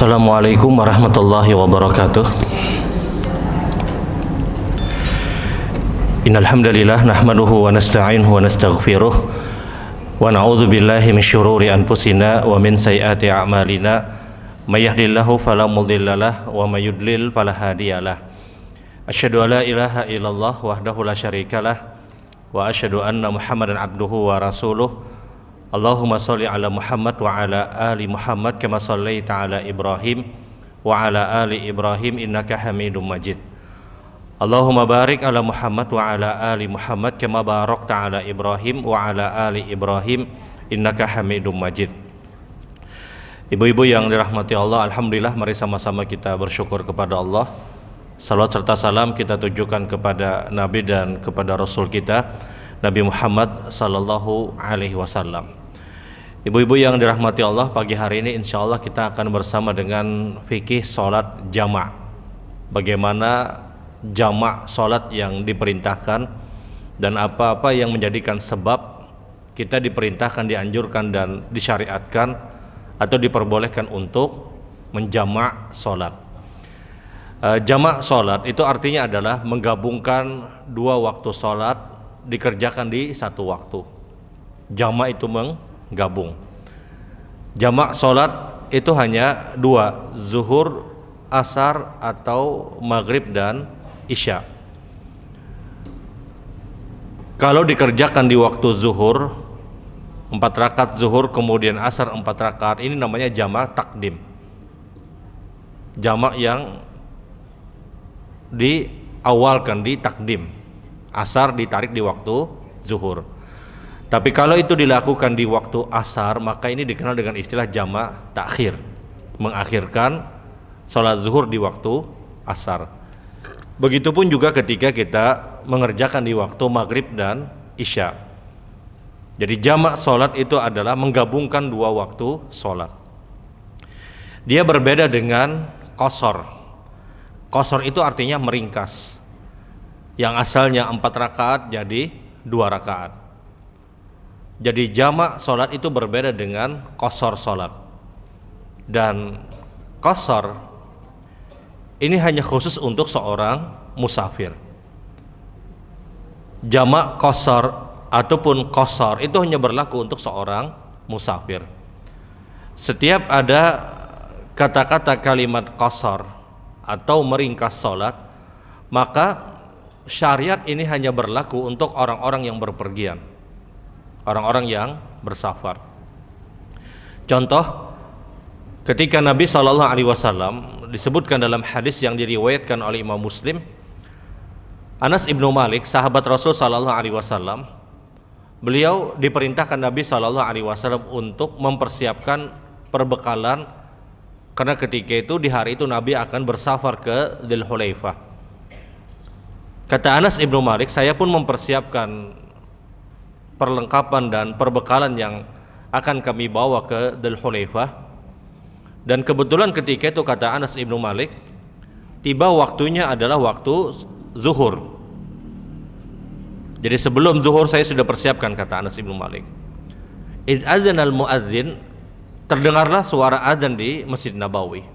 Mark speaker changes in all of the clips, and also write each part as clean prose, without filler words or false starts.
Speaker 1: Assalamualaikum warahmatullahi wabarakatuh. Innal hamdalillah nahmaduhu wa nasta'inuhu wa nastaghfiruh wa na'udzu billahi min syururi anfusina wa min sayyiati a'malina may yahdihillahu fala mudhillalah wa may yudlil fala hadiyalah. Asyhadu an la ilaha illallah wahdahu la syarikalah wa asyhadu anna Muhammadan abduhu wa rasuluh. Allahumma sholli ala Muhammad wa ala ali Muhammad kama shallaita ala Ibrahim wa ala ali Ibrahim innaka Hamidum Majid. Allahumma barik ala Muhammad wa ala ali Muhammad kama barakta ala Ibrahim wa ala ali Ibrahim innaka Hamidum Majid. Ibu-ibu yang dirahmati Allah, alhamdulillah, mari sama-sama kita bersyukur kepada Allah. Salawat serta salam kita tujukan kepada Nabi dan kepada Rasul kita, Nabi Muhammad sallallahu alaihi wasallam. Ibu-ibu yang dirahmati Allah, pagi hari ini insya Allah kita akan bersama dengan fikih sholat jamak. Bagaimana jamak sholat yang diperintahkan dan apa-apa yang menjadikan sebab kita diperintahkan, dianjurkan dan disyariatkan atau diperbolehkan untuk menjamak sholat. Jamak sholat itu artinya adalah menggabungkan dua waktu sholat dikerjakan di satu waktu. Jamak itu menggabung. Jamak sholat itu hanya dua, zuhur, asar atau maghrib dan isya. Kalau dikerjakan di waktu zuhur 4 rakaat zuhur kemudian asar 4 rakaat, ini namanya jamak takdim. Jamak yang diawalkan, ditakdim. Asar ditarik di waktu zuhur. Tapi kalau itu dilakukan di waktu asar, maka ini dikenal dengan istilah jamak takhir, mengakhirkan sholat zuhur di waktu asar. Begitupun juga ketika kita mengerjakan di waktu maghrib dan isya. Jadi jamak sholat itu adalah menggabungkan dua waktu sholat. Dia berbeda dengan qasar. Qasar itu artinya meringkas. Yang asalnya 4 rakaat jadi 2 rakaat. Jadi jamak sholat itu berbeda dengan qasar sholat. Dan qasar ini hanya khusus untuk seorang musafir. Jamak qasar ataupun qasar itu hanya berlaku untuk seorang musafir. Setiap ada kata-kata kalimat qasar atau meringkas sholat, maka syariat ini hanya berlaku untuk orang-orang yang berpergian, orang-orang yang bersafar. Contoh, ketika Nabi SAW disebutkan dalam hadis yang diriwayatkan oleh Imam Muslim, Anas ibnu Malik, sahabat Rasul SAW, beliau diperintahkan Nabi SAW untuk mempersiapkan perbekalan, karena ketika itu di hari itu Nabi akan bersafar ke Dzul Hulaifah. Kata Anas ibnu Malik, saya pun mempersiapkan perlengkapan dan perbekalan yang akan kami bawa ke Dzul Hulaifah. Dan kebetulan ketika itu, kata Anas ibnu Malik, tiba waktunya adalah waktu zuhur. Jadi sebelum zuhur saya sudah persiapkan, kata Anas ibnu Malik. Id adzanal muadzin, terdengarlah suara azan di Masjid Nabawi.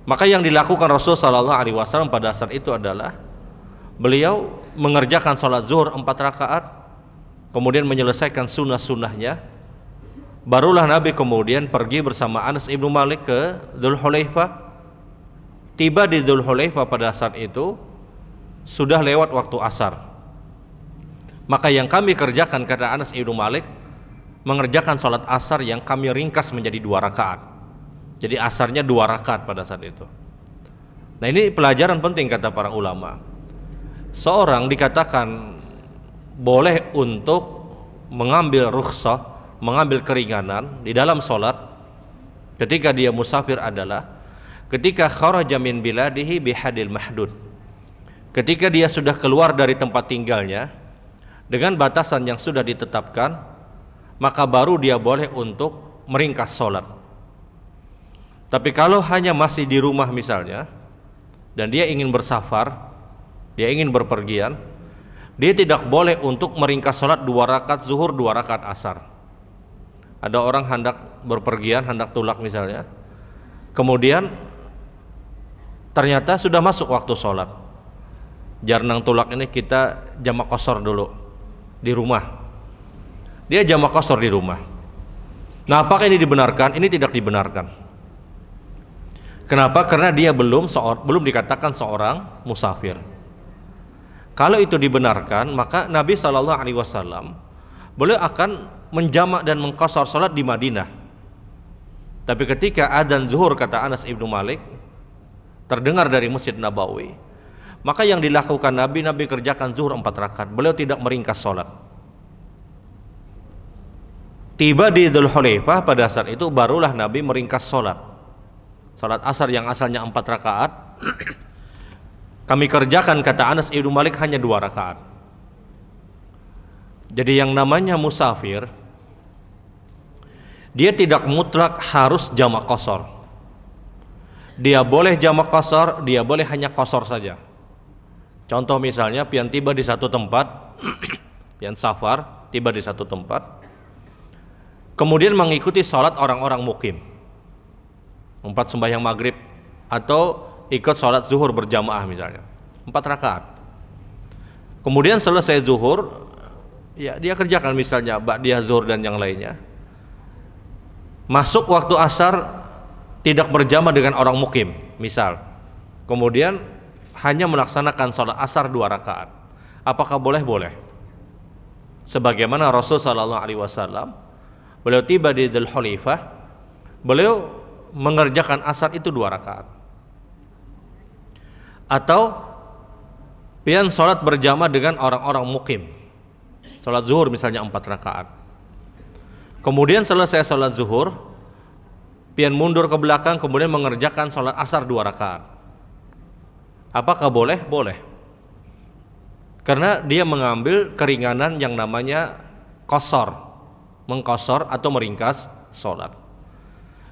Speaker 1: Maka yang dilakukan Rasul SAW pada saat itu adalah beliau mengerjakan sholat zuhur 4 rakaat, kemudian menyelesaikan sunnah-sunnahnya. Barulah Nabi kemudian pergi bersama Anas ibnu Malik ke Dzul Hulaifah. Tiba di Dzul Hulaifah pada saat itu sudah lewat waktu asar. Maka yang kami kerjakan, kata Anas ibnu Malik, mengerjakan sholat asar yang kami ringkas menjadi 2 rakaat. Jadi asarnya 2 rakaat pada saat itu. Nah, ini pelajaran penting, kata para ulama. Seorang dikatakan boleh untuk mengambil rukhsah, mengambil keringanan di dalam sholat ketika dia musafir adalah ketika kharaja min biladihi bihadil mahdud, ketika dia sudah keluar dari tempat tinggalnya dengan batasan yang sudah ditetapkan, maka baru dia boleh untuk meringkas sholat. Tapi kalau hanya masih di rumah misalnya dan dia ingin bersafar, dia ingin berpergian, dia tidak boleh untuk meringkas sholat 2 rakaat zuhur, 2 rakaat asar. Ada orang hendak berpergian, hendak tulak misalnya, Kemudian ternyata sudah masuk waktu sholat. Jarnang tulak ini kita jamak qashar dulu di rumah. Dia jamak qashar di rumah. Nah, apakah ini dibenarkan? Ini tidak dibenarkan. Kenapa? Karena dia belum dikatakan seorang musafir. Kalau itu dibenarkan, maka Nabi SAW beliau akan menjamak dan mengqashar salat di Madinah. Tapi ketika adzan zuhur, kata Anas ibnu Malik, terdengar dari Masjid Nabawi, maka yang dilakukan Nabi kerjakan zuhur 4 rakaat. Beliau tidak meringkas salat. Tiba di Dzulhulaifah, pada saat itu barulah Nabi meringkas salat. Salat asar yang asalnya 4 rakaat kami kerjakan, kata Anas ibnu Malik, hanya 2 rakaat. Jadi yang namanya musafir, dia tidak mutlak harus jamak qashar. Dia boleh jamak qashar, dia boleh hanya qashar saja. Contoh misalnya pian tiba di satu tempat, pian safar tiba di satu tempat, kemudian mengikuti sholat orang-orang mukim, 4 sembahyang maghrib, atau ikut sholat zuhur berjamaah misalnya 4 rakaat. Kemudian selesai zuhur, ya dia kerjakan misalnya ba'diyah zuhur dan yang lainnya. Masuk waktu asar tidak berjamaah dengan orang mukim misal, kemudian hanya melaksanakan sholat asar 2 rakaat. Apakah boleh? Boleh. Sebagaimana Rasul SAW, beliau tiba di Dzulhulaifah, beliau mengerjakan asar itu 2 rakaat. Atau pian sholat berjamaah dengan orang-orang mukim, sholat zuhur misalnya 4 rakaat. Kemudian selesai sholat zuhur, pian mundur ke belakang, kemudian mengerjakan sholat asar 2 rakaat. Apakah boleh? Boleh. Karena dia mengambil keringanan yang namanya qashar, mengqashar atau meringkas sholat.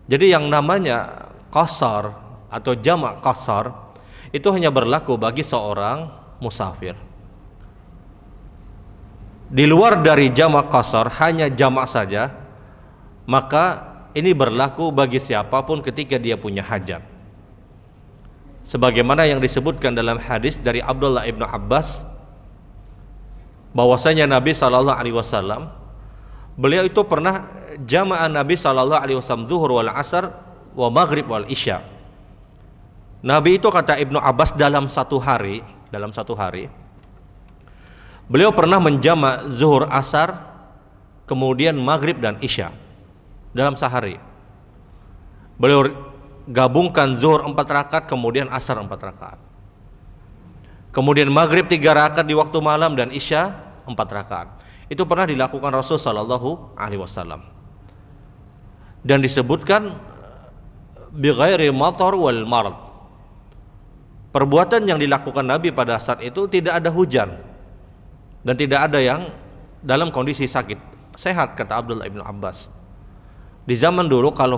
Speaker 1: Jadi yang namanya qashar atau jamak qashar itu hanya berlaku bagi seorang musafir. Di luar dari jamak qashar, hanya jamak saja, maka ini berlaku bagi siapapun ketika dia punya hajat. Sebagaimana yang disebutkan dalam hadis dari Abdullah ibnu Abbas, bahwasanya Nabi SAW, beliau itu pernah jamaah Nabi SAW zuhur wal asar wa maghrib wal isya. Nabi itu, kata Ibnu Abbas, dalam satu hari beliau pernah menjamak zuhur asar, kemudian maghrib dan isya dalam sehari. Beliau gabungkan zuhur 4 rakaat, kemudian asar 4 rakaat, kemudian maghrib 3 rakaat di waktu malam, dan isya 4 rakaat. Itu pernah dilakukan Rasul Sallallahu Alaihi Wasallam, dan disebutkan bighairi matar wal marad. Perbuatan yang dilakukan Nabi pada saat itu tidak ada hujan dan tidak ada yang dalam kondisi sakit, sehat, kata Abdullah ibnu Abbas. Di zaman dulu kalau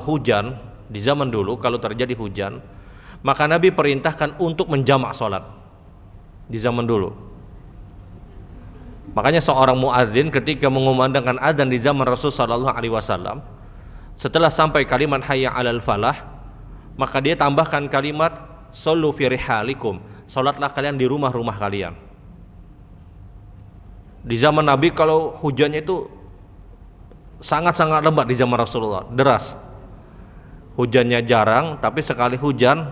Speaker 1: terjadi hujan, maka Nabi perintahkan untuk menjamak sholat di zaman dulu. Makanya seorang muadzin ketika mengumandangkan adzan di zaman Rasul sallallahu alaihi wasallam, setelah sampai kalimat hayya 'alal falah, maka dia tambahkan kalimat sallu fi rihalikum, salatlah kalian di rumah-rumah kalian. Di zaman Nabi kalau hujannya itu sangat-sangat lebat, di zaman Rasulullah deras. Hujannya jarang, tapi sekali hujan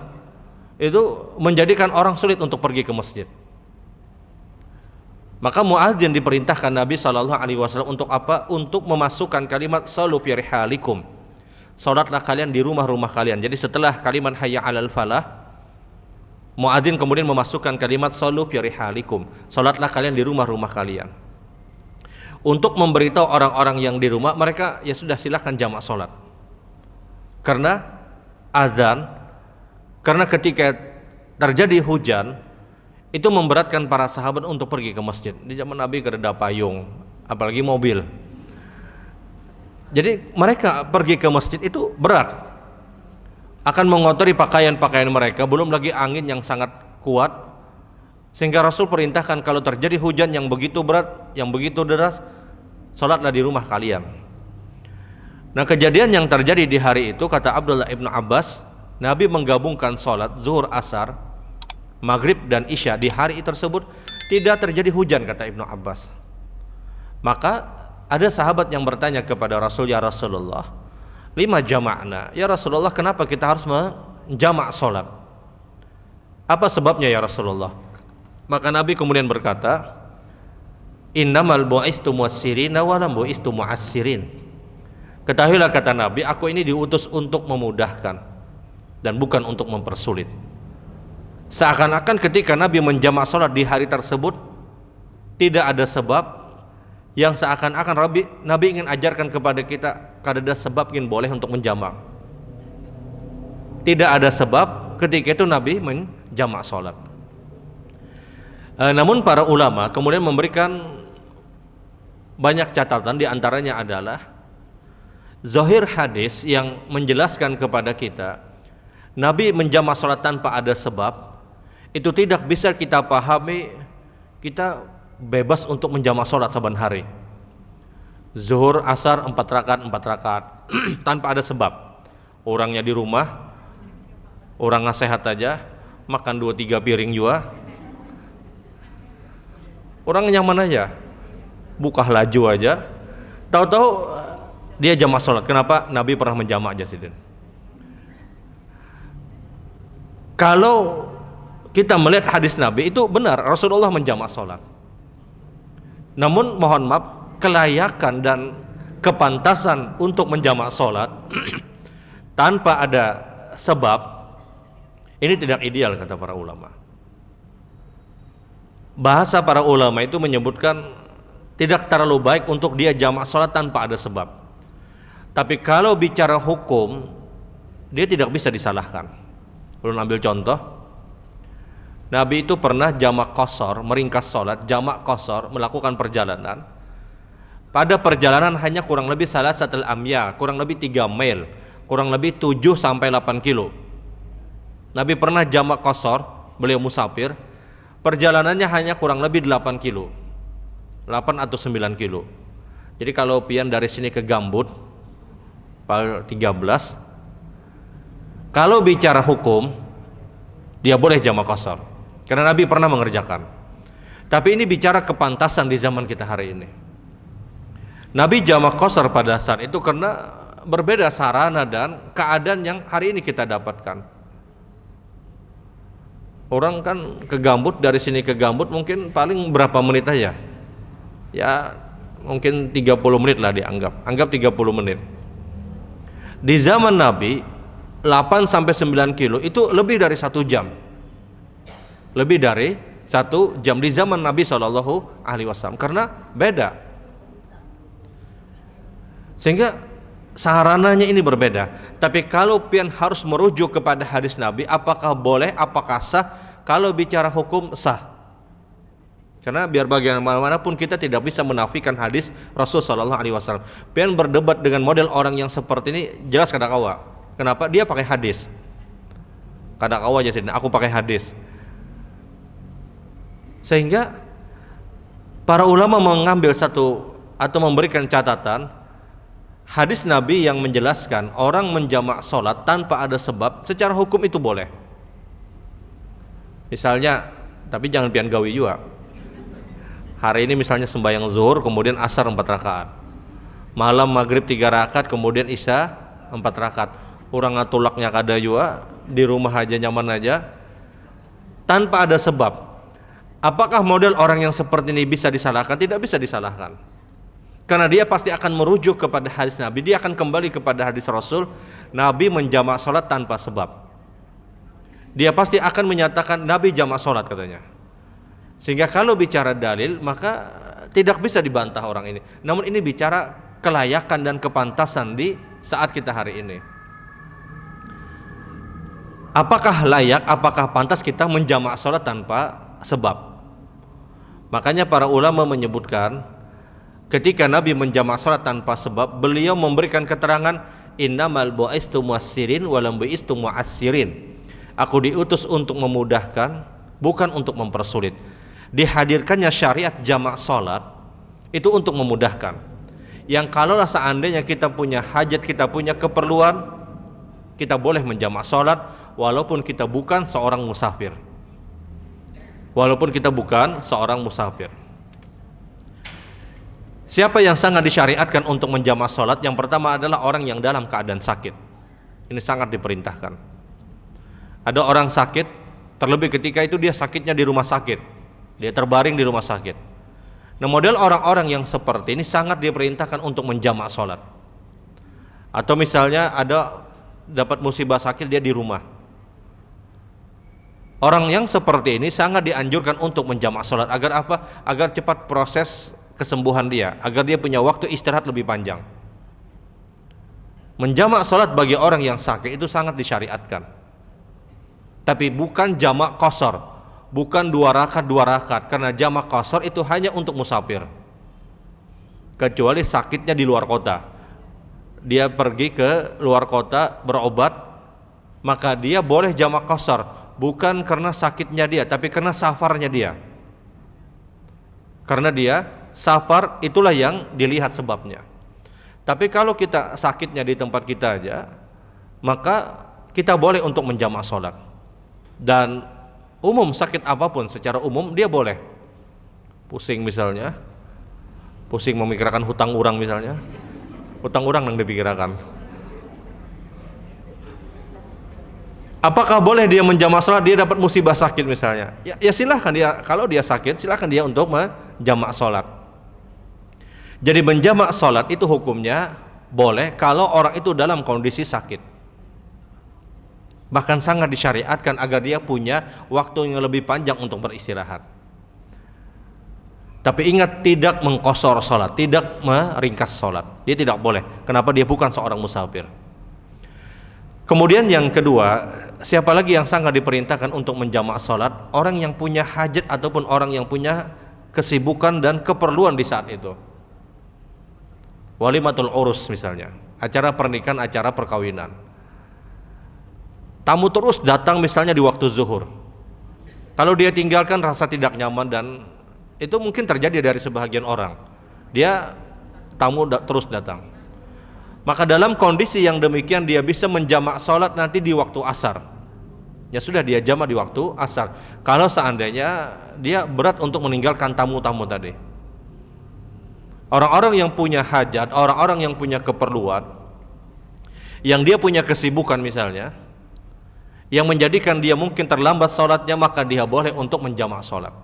Speaker 1: itu menjadikan orang sulit untuk pergi ke masjid. Maka muadzin diperintahkan Nabi SAW untuk apa? Untuk memasukkan kalimat sallu fi rihalikum, salatlah kalian di rumah-rumah kalian. Jadi setelah kalimat hayya 'alal falah, muadzin kemudian memasukkan kalimat sallu fi rihalikum, salatlah kalian di rumah-rumah kalian, untuk memberitahu orang-orang yang di rumah, mereka ya sudah silakan jamak salat. Karena azan, karena ketika terjadi hujan itu memberatkan para sahabat untuk pergi ke masjid. Di zaman Nabi kada ada payung, apalagi mobil. Jadi mereka pergi ke masjid itu berat, akan mengotori pakaian-pakaian mereka, belum lagi angin yang sangat kuat, sehingga Rasul perintahkan kalau terjadi hujan yang begitu berat, yang begitu deras, salatlah di rumah kalian. Nah, kejadian yang terjadi di hari itu, kata Abdullah ibnu Abbas, Nabi menggabungkan sholat zuhur, asar, maghrib dan isya di hari tersebut, tidak terjadi hujan, kata Ibnu Abbas. Maka ada sahabat yang bertanya kepada Rasul, ya Rasulullah, lima jama'na, ya Rasulullah, kenapa kita harus menjamak sholat? Apa sebabnya ya Rasulullah? Maka Nabi kemudian berkata, innamal bu'istu mu'assirina wa lam bu'istu mu'assirin. Ketahuilah, kata Nabi, aku ini diutus untuk memudahkan dan bukan untuk mempersulit. Seakan-akan ketika Nabi menjamak sholat di hari tersebut, tidak ada sebab yang seakan-akan Nabi ingin ajarkan kepada kita, kada ada sebab ingin boleh untuk menjamak. Tidak ada sebab ketika itu Nabi menjamak sholat. Namun para ulama kemudian memberikan banyak catatan, di antaranya adalah zahir hadis yang menjelaskan kepada kita Nabi menjamak sholat tanpa ada sebab, itu tidak bisa kita pahami kita bebas untuk menjamak sholat saban hari. Zuhur, asar 4 rakaat tanpa ada sebab. Orangnya di rumah, orangnya sehat aja, makan 2-3 piring juga, orang nyaman aja, buka laju aja, tahu-tahu dia jamak sholat. Kenapa? Nabi pernah menjamak aja sidin. Kalau kita melihat hadis Nabi, itu benar Rasulullah menjamak sholat. Namun mohon maaf, kelayakan dan kepantasan untuk menjamak sholat tanpa ada sebab, ini tidak ideal kata para ulama. Bahasa para ulama itu menyebutkan tidak terlalu baik untuk dia jamak sholat tanpa ada sebab. Tapi kalau bicara hukum, dia tidak bisa disalahkan. Belum ambil contoh, Nabi itu pernah jamak qashar, meringkas sholat, jamak qashar, melakukan perjalanan. Pada perjalanan hanya kurang lebih salasatul amya, kurang lebih 3 mil, kurang lebih 7 sampai 8 kilo. Nabi pernah jamak qashar, beliau musafir, perjalanannya hanya kurang lebih 8 kilo, 8 atau 9 kilo. Jadi kalau pian dari sini ke Gambut 13, kalau bicara hukum dia boleh jamak qashar karena Nabi pernah mengerjakan. Tapi ini bicara kepantasan di zaman kita hari ini. Nabi jamak qashar pada saat itu karena berbeda sarana dan keadaan yang hari ini kita dapatkan. Orang kan ke Gambut, dari sini ke Gambut mungkin paling berapa menit aja, ya mungkin 30 menit lah anggap 30 menit. Di zaman Nabi 8 sampai 9 kilo itu lebih dari 1 jam, lebih dari 1 jam di zaman Nabi SAW, karena beda, sehingga sarananya ini berbeda. Tapi kalau pian harus merujuk kepada hadis Nabi, apakah boleh, apakah sah? Kalau bicara hukum sah, karena biar bagaimanapun kita tidak bisa menafikan hadis Rasul SAW. Pian berdebat dengan model orang yang seperti ini, jelas kada kawa. Kenapa? Dia pakai hadis. Kada kawa aja sih, aku pakai hadis. Sehingga para ulama mengambil satu atau memberikan catatan, hadis Nabi yang menjelaskan orang menjamak sholat tanpa ada sebab, secara hukum itu boleh. Misalnya, tapi jangan pian gawi juga. Hari ini misalnya sembahyang zuhur, kemudian asar 4 rakaat, malam maghrib 3 rakaat, kemudian isya 4 rakaat. Orang ngatulaknya kada juga, di rumah aja nyaman aja, tanpa ada sebab. Apakah model orang yang seperti ini bisa disalahkan? Tidak bisa disalahkan, karena dia pasti akan merujuk kepada hadis Nabi. Dia akan kembali kepada hadis Rasul, Nabi menjamak sholat tanpa sebab. Dia pasti akan menyatakan Nabi jamak sholat katanya. Sehingga kalau bicara dalil, maka tidak bisa dibantah orang ini. Namun ini bicara kelayakan dan kepantasan di saat kita hari ini. Apakah layak, apakah pantas kita menjamak sholat tanpa sebab? Makanya para ulama menyebutkan, ketika Nabi menjamak sholat tanpa sebab, beliau memberikan keterangan, innamal bu'istu mu'assirin walam bu'istu mu'assirin. Aku diutus untuk memudahkan, bukan untuk mempersulit. Dihadirkannya syariat jamak sholat itu untuk memudahkan. Yang kalau seandainya kita punya hajat, kita punya keperluan, kita boleh menjamak sholat walaupun kita bukan seorang musafir. Walaupun kita bukan seorang musafir. Siapa yang sangat disyariatkan untuk menjamak sholat? Yang pertama adalah orang yang dalam keadaan sakit. Ini sangat diperintahkan. Ada orang sakit, terlebih ketika itu dia sakitnya di rumah sakit, dia terbaring di rumah sakit. Nah, model orang-orang yang seperti ini sangat diperintahkan untuk menjamak sholat. Atau misalnya ada dapat musibah sakit, dia di rumah. Orang yang seperti ini sangat dianjurkan untuk menjamak sholat. Agar apa? Agar cepat proses kesembuhan dia, agar dia punya waktu istirahat lebih panjang. Menjamak sholat bagi orang yang sakit itu sangat disyariatkan. Tapi bukan jamak qashar, bukan 2 rakaat, karena jamak qashar itu hanya untuk musafir. Kecuali sakitnya di luar kota, dia pergi ke luar kota berobat, maka dia boleh jamak qashar, bukan karena sakitnya dia, tapi karena safarnya dia. Karena dia safar, itulah yang dilihat sebabnya. Tapi kalau kita sakitnya di tempat kita aja, maka kita boleh untuk menjamak sholat. Dan umum sakit apapun secara umum dia boleh. Pusing misalnya, pusing memikirkan hutang urang misalnya, hutang urang yang dipikirkan. Apakah boleh dia menjamak sholat? Dia dapat musibah sakit misalnya, ya silahkan dia, kalau dia sakit silahkan dia untuk menjamak sholat. Jadi menjamak sholat itu hukumnya boleh kalau orang itu dalam kondisi sakit. Bahkan sangat disyariatkan agar dia punya waktu yang lebih panjang untuk beristirahat. Tapi ingat, tidak mengqashar sholat, tidak meringkas sholat. Dia tidak boleh. Kenapa? Dia bukan seorang musafir. Kemudian yang kedua, siapa lagi yang sangat diperintahkan untuk menjamak sholat? Orang yang punya hajat ataupun orang yang punya kesibukan dan keperluan di saat itu. Walimatul urus misalnya, acara pernikahan, acara perkawinan. Tamu terus datang misalnya di waktu zuhur. Kalau dia tinggalkan rasa tidak nyaman, dan itu mungkin terjadi dari sebahagian orang. Dia tamu terus datang. Maka dalam kondisi yang demikian dia bisa menjamak sholat nanti di waktu asar. Ya sudah, dia jamak di waktu asar. Kalau seandainya dia berat untuk meninggalkan tamu-tamu tadi. Orang-orang yang punya hajat, orang-orang yang punya keperluan, yang dia punya kesibukan misalnya, yang menjadikan dia mungkin terlambat sholatnya, maka dia boleh untuk menjamak sholat.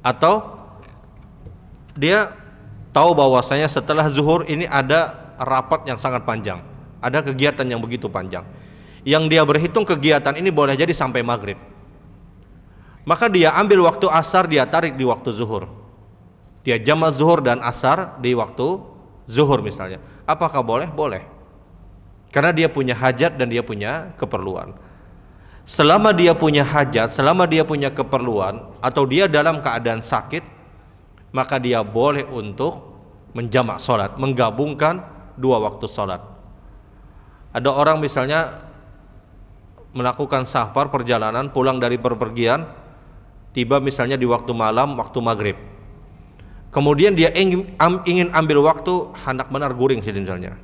Speaker 1: Atau dia tahu bahwasanya setelah zuhur ini ada rapat yang sangat panjang, ada kegiatan yang begitu panjang, yang dia berhitung kegiatan ini boleh jadi sampai maghrib, maka dia ambil waktu asar, dia tarik di waktu zuhur, dia jamak zuhur dan asar di waktu zuhur misalnya. Apakah boleh? Boleh. Karena dia punya hajat dan dia punya keperluan. Selama dia punya hajat, selama dia punya keperluan, atau dia dalam keadaan sakit, maka dia boleh untuk menjamak sholat, menggabungkan 2 waktu sholat. Ada orang misalnya melakukan safar, perjalanan, pulang dari perpergian, tiba misalnya di waktu malam, waktu maghrib. Kemudian dia ingin ambil waktu hendak benar guring sih misalnya.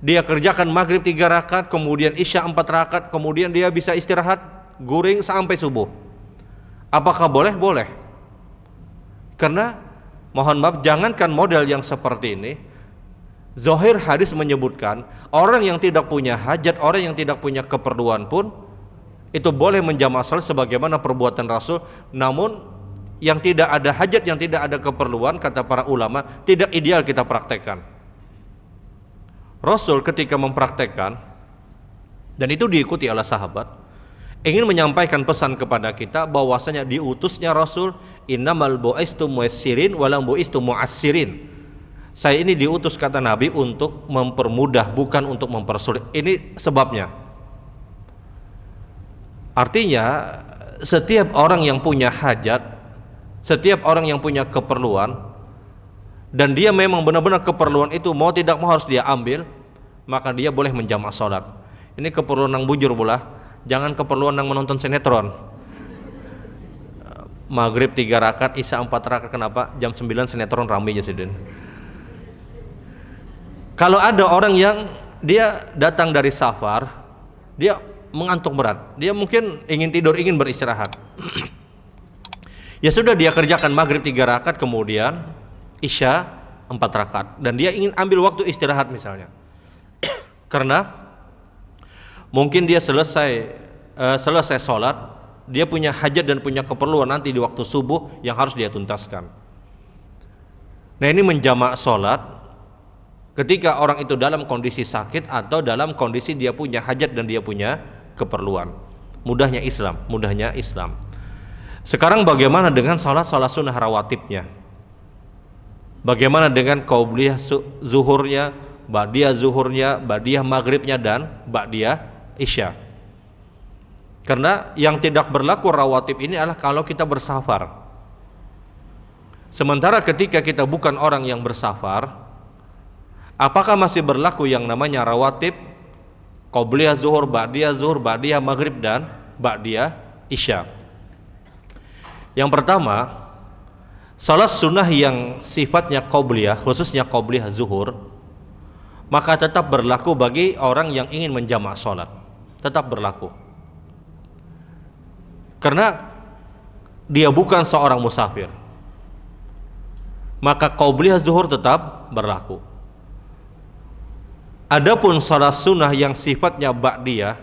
Speaker 1: Dia kerjakan maghrib 3 rakaat, kemudian isya 4 rakaat, kemudian dia bisa istirahat guring sampai subuh. Apakah boleh? Boleh. Karena mohon maaf, jangankan model yang seperti ini, zahir hadis menyebutkan orang yang tidak punya hajat, orang yang tidak punya keperluan pun itu boleh menjamak salat sebagaimana perbuatan Rasul. Namun yang tidak ada hajat, yang tidak ada keperluan, kata para ulama, tidak ideal kita praktekkan. Rasul ketika mempraktekkan, dan itu diikuti oleh sahabat, ingin menyampaikan pesan kepada kita bahwasanya diutusnya Rasul, innamal bu'istu muyassirin walam bu'istu mu'assirin. Saya ini diutus, kata Nabi, untuk mempermudah, bukan untuk mempersulit. Ini sebabnya. Artinya setiap orang yang punya hajat, setiap orang yang punya keperluan, dan dia memang benar-benar keperluan itu mau tidak mau harus dia ambil, maka dia boleh menjamak sholat. Ini keperluan yang bujur pula, jangan keperluan yang menonton sinetron. Maghrib 3 rakaat, isya 4 rakaat. Kenapa? Jam 9 sinetron ramai aja sih. Kalau ada orang yang dia datang dari safar, dia mengantuk berat, dia mungkin ingin tidur, ingin beristirahat. Ya sudah, dia kerjakan maghrib 3 rakaat, kemudian isya 4 rakaat, dan dia ingin ambil waktu istirahat misalnya. Karena mungkin dia selesai sholat, dia punya hajat dan punya keperluan nanti di waktu subuh yang harus dia tuntaskan. Nah, ini menjamak sholat ketika orang itu dalam kondisi sakit atau dalam kondisi dia punya hajat dan dia punya keperluan. Mudahnya Islam. Sekarang bagaimana dengan sholat sunnah rawatibnya? Bagaimana dengan qabliyah zuhurnya, ba'diyah zuhurnya, ba'diyah maghribnya, dan ba'diyah isya? Karena yang tidak berlaku rawatib ini adalah kalau kita bersafar. Sementara ketika kita bukan orang yang bersafar, apakah masih berlaku yang namanya rawatib? Qabliyah zuhur, ba'diyah maghrib, dan ba'diyah isya. Yang pertama, salat sunnah yang sifatnya qabliyah, khususnya qabliyah zuhur, maka tetap berlaku bagi orang yang ingin menjamak salat. Tetap berlaku. Karena dia bukan seorang musafir, maka qabliyah zuhur tetap berlaku. Adapun salat sunnah yang sifatnya ba'diyah,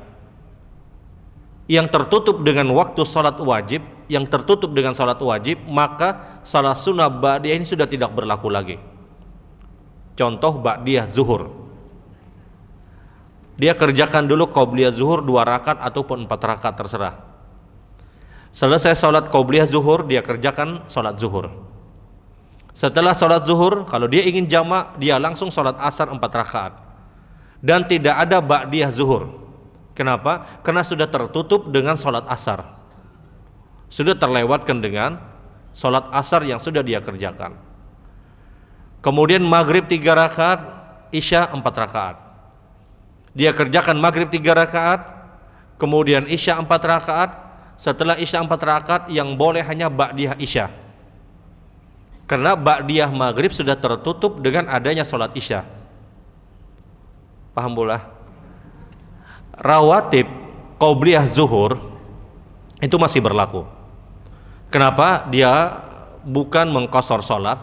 Speaker 1: yang tertutup dengan waktu salat wajib, maka salat sunnah ba'diyah ini sudah tidak berlaku lagi. Contoh ba'diyah zuhur, dia kerjakan dulu qabliyah zuhur 2 rakaat ataupun 4 rakaat, terserah. Selesai salat qabliyah zuhur, dia kerjakan salat zuhur. Setelah salat zuhur, kalau dia ingin jamak, dia langsung salat asar 4 rakaat. Dan tidak ada ba'diyah zuhur. Kenapa? Karena sudah tertutup dengan salat asar. Sudah terlewatkan dengan salat asar yang sudah dia kerjakan. Kemudian maghrib 3 rakaat, isya 4 rakaat. Dia kerjakan maghrib 3 rakaat, kemudian isya 4 rakaat. Setelah isya 4 rakaat, yang boleh hanya ba'diyah isya. Karena ba'diyah maghrib sudah tertutup dengan adanya salat isya. Paham pula? Rawatib qabliyah zuhur itu masih berlaku. Kenapa? Dia bukan mengqashar salat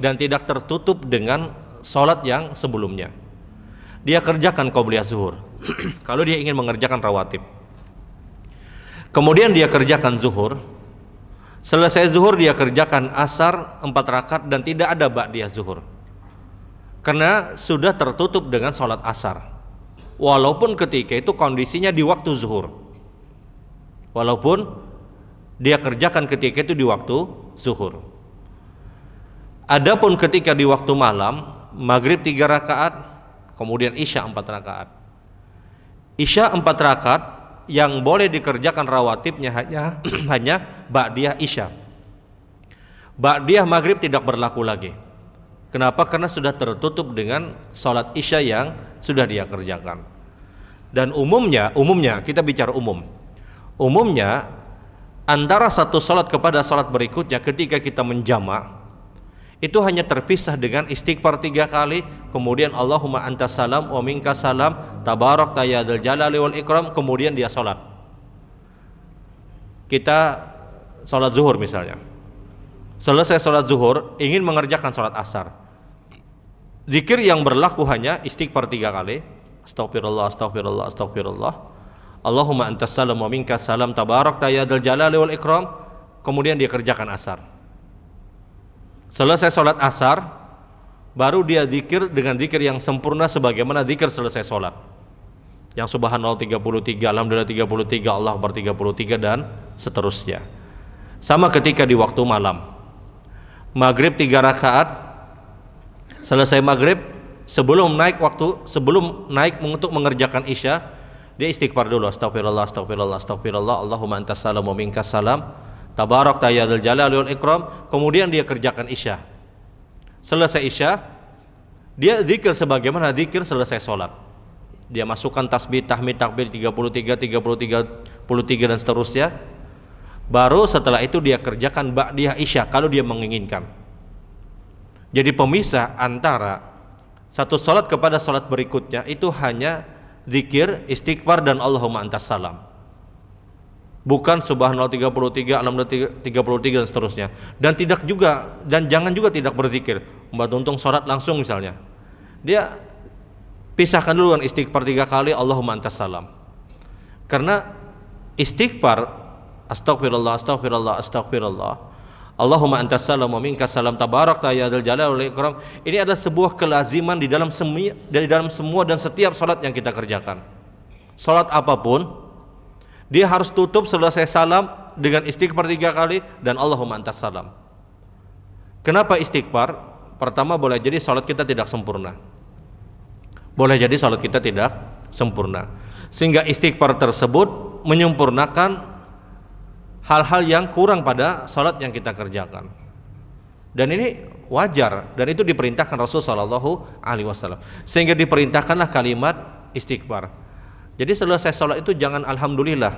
Speaker 1: dan tidak tertutup dengan salat yang sebelumnya. Dia kerjakan qabliyah zuhur kalau dia ingin mengerjakan rawatib. Kemudian dia kerjakan zuhur. Selesai zuhur, dia kerjakan asar 4 rakaat dan tidak ada ba'diyah zuhur. Karena sudah tertutup dengan salat asar. Walaupun ketika itu kondisinya di waktu zuhur. Walaupun dia kerjakan ketika itu di waktu zuhur. Adapun ketika di waktu malam, maghrib 3 rakaat, kemudian isya 4 rakaat. Isya 4 rakaat yang boleh dikerjakan rawatibnya hanya ba'diyah isya. Ba'diyah maghrib tidak berlaku lagi. Kenapa? Karena sudah tertutup dengan salat isya yang sudah dia kerjakan. Dan umumnya kita bicara umum. Umumnya antara satu salat kepada salat berikutnya ketika kita menjamak itu hanya terpisah dengan istighfar 3 kali, kemudian Allahumma antas salam wa minkas salam, tabarakta ya dzal jalali wal ikram, kemudian dia salat. Kita salat zuhur misalnya. Selesai salat zuhur, ingin mengerjakan salat asar. Zikir yang berlaku hanya istighfar 3 kali. Astaghfirullah, astaghfirullah, astaghfirullah. Allahumma antas salam wa minkas salam, tabarakta ya dzal jalali wal ikram, kemudian dia kerjakan asar. Selesai sholat asar, baru dia zikir dengan zikir yang sempurna sebagaimana zikir selesai sholat. Yang subhanallah 33, alhamdulillah 33, Allah akbar 33, dan seterusnya. Sama ketika di waktu malam. Maghrib 3 rakaat, selesai maghrib, sebelum naik untuk mengerjakan isya, dia istighfar dulu, astaghfirullah, astaghfirullah, astaghfirullah, Allahumma antas salam wa minkas salam, tabarakta ya dzal jalali wal ikram, kemudian dia kerjakan isya. Selesai isya, dia zikir sebagaimana zikir selesai sholat. Dia masukkan tasbih, tahmid, takbir 33, 33 dan seterusnya. Baru setelah itu dia kerjakan ba'diyah isya kalau dia menginginkan. Jadi pemisah antara Satu salat kepada salat berikutnya itu hanya zikir, istighfar dan Allahumma antas salam. Bukan subhanallah 33, alhamdulillah 33 dan seterusnya. Dan tidak juga, dan jangan juga tidak berzikir. Mbak Tuntung salat langsung misalnya, dia pisahkan dulu dengan istighfar 3 kali Allahumma antas salam. Karena istighfar astagfirullah astagfirullah astagfirullah Allahumma antas salam wa minkas salam tabarakta ya dzal jalali wal ikram, ini adalah sebuah kelaziman di dalam semua dan setiap salat yang kita kerjakan. Salat apapun dia harus tutup selesai salam dengan istighfar 3 kali dan Allahumma antas salam. Kenapa istighfar? Pertama, boleh jadi salat kita tidak sempurna. Boleh jadi salat kita tidak sempurna. Sehingga istighfar tersebut menyempurnakan hal-hal yang kurang pada salat yang kita kerjakan. Dan ini wajar, dan itu diperintahkan Rasul sallallahu alaihi wasallam. Sehingga diperintahkanlah kalimat istighfar. Jadi selesai salat itu jangan alhamdulillah.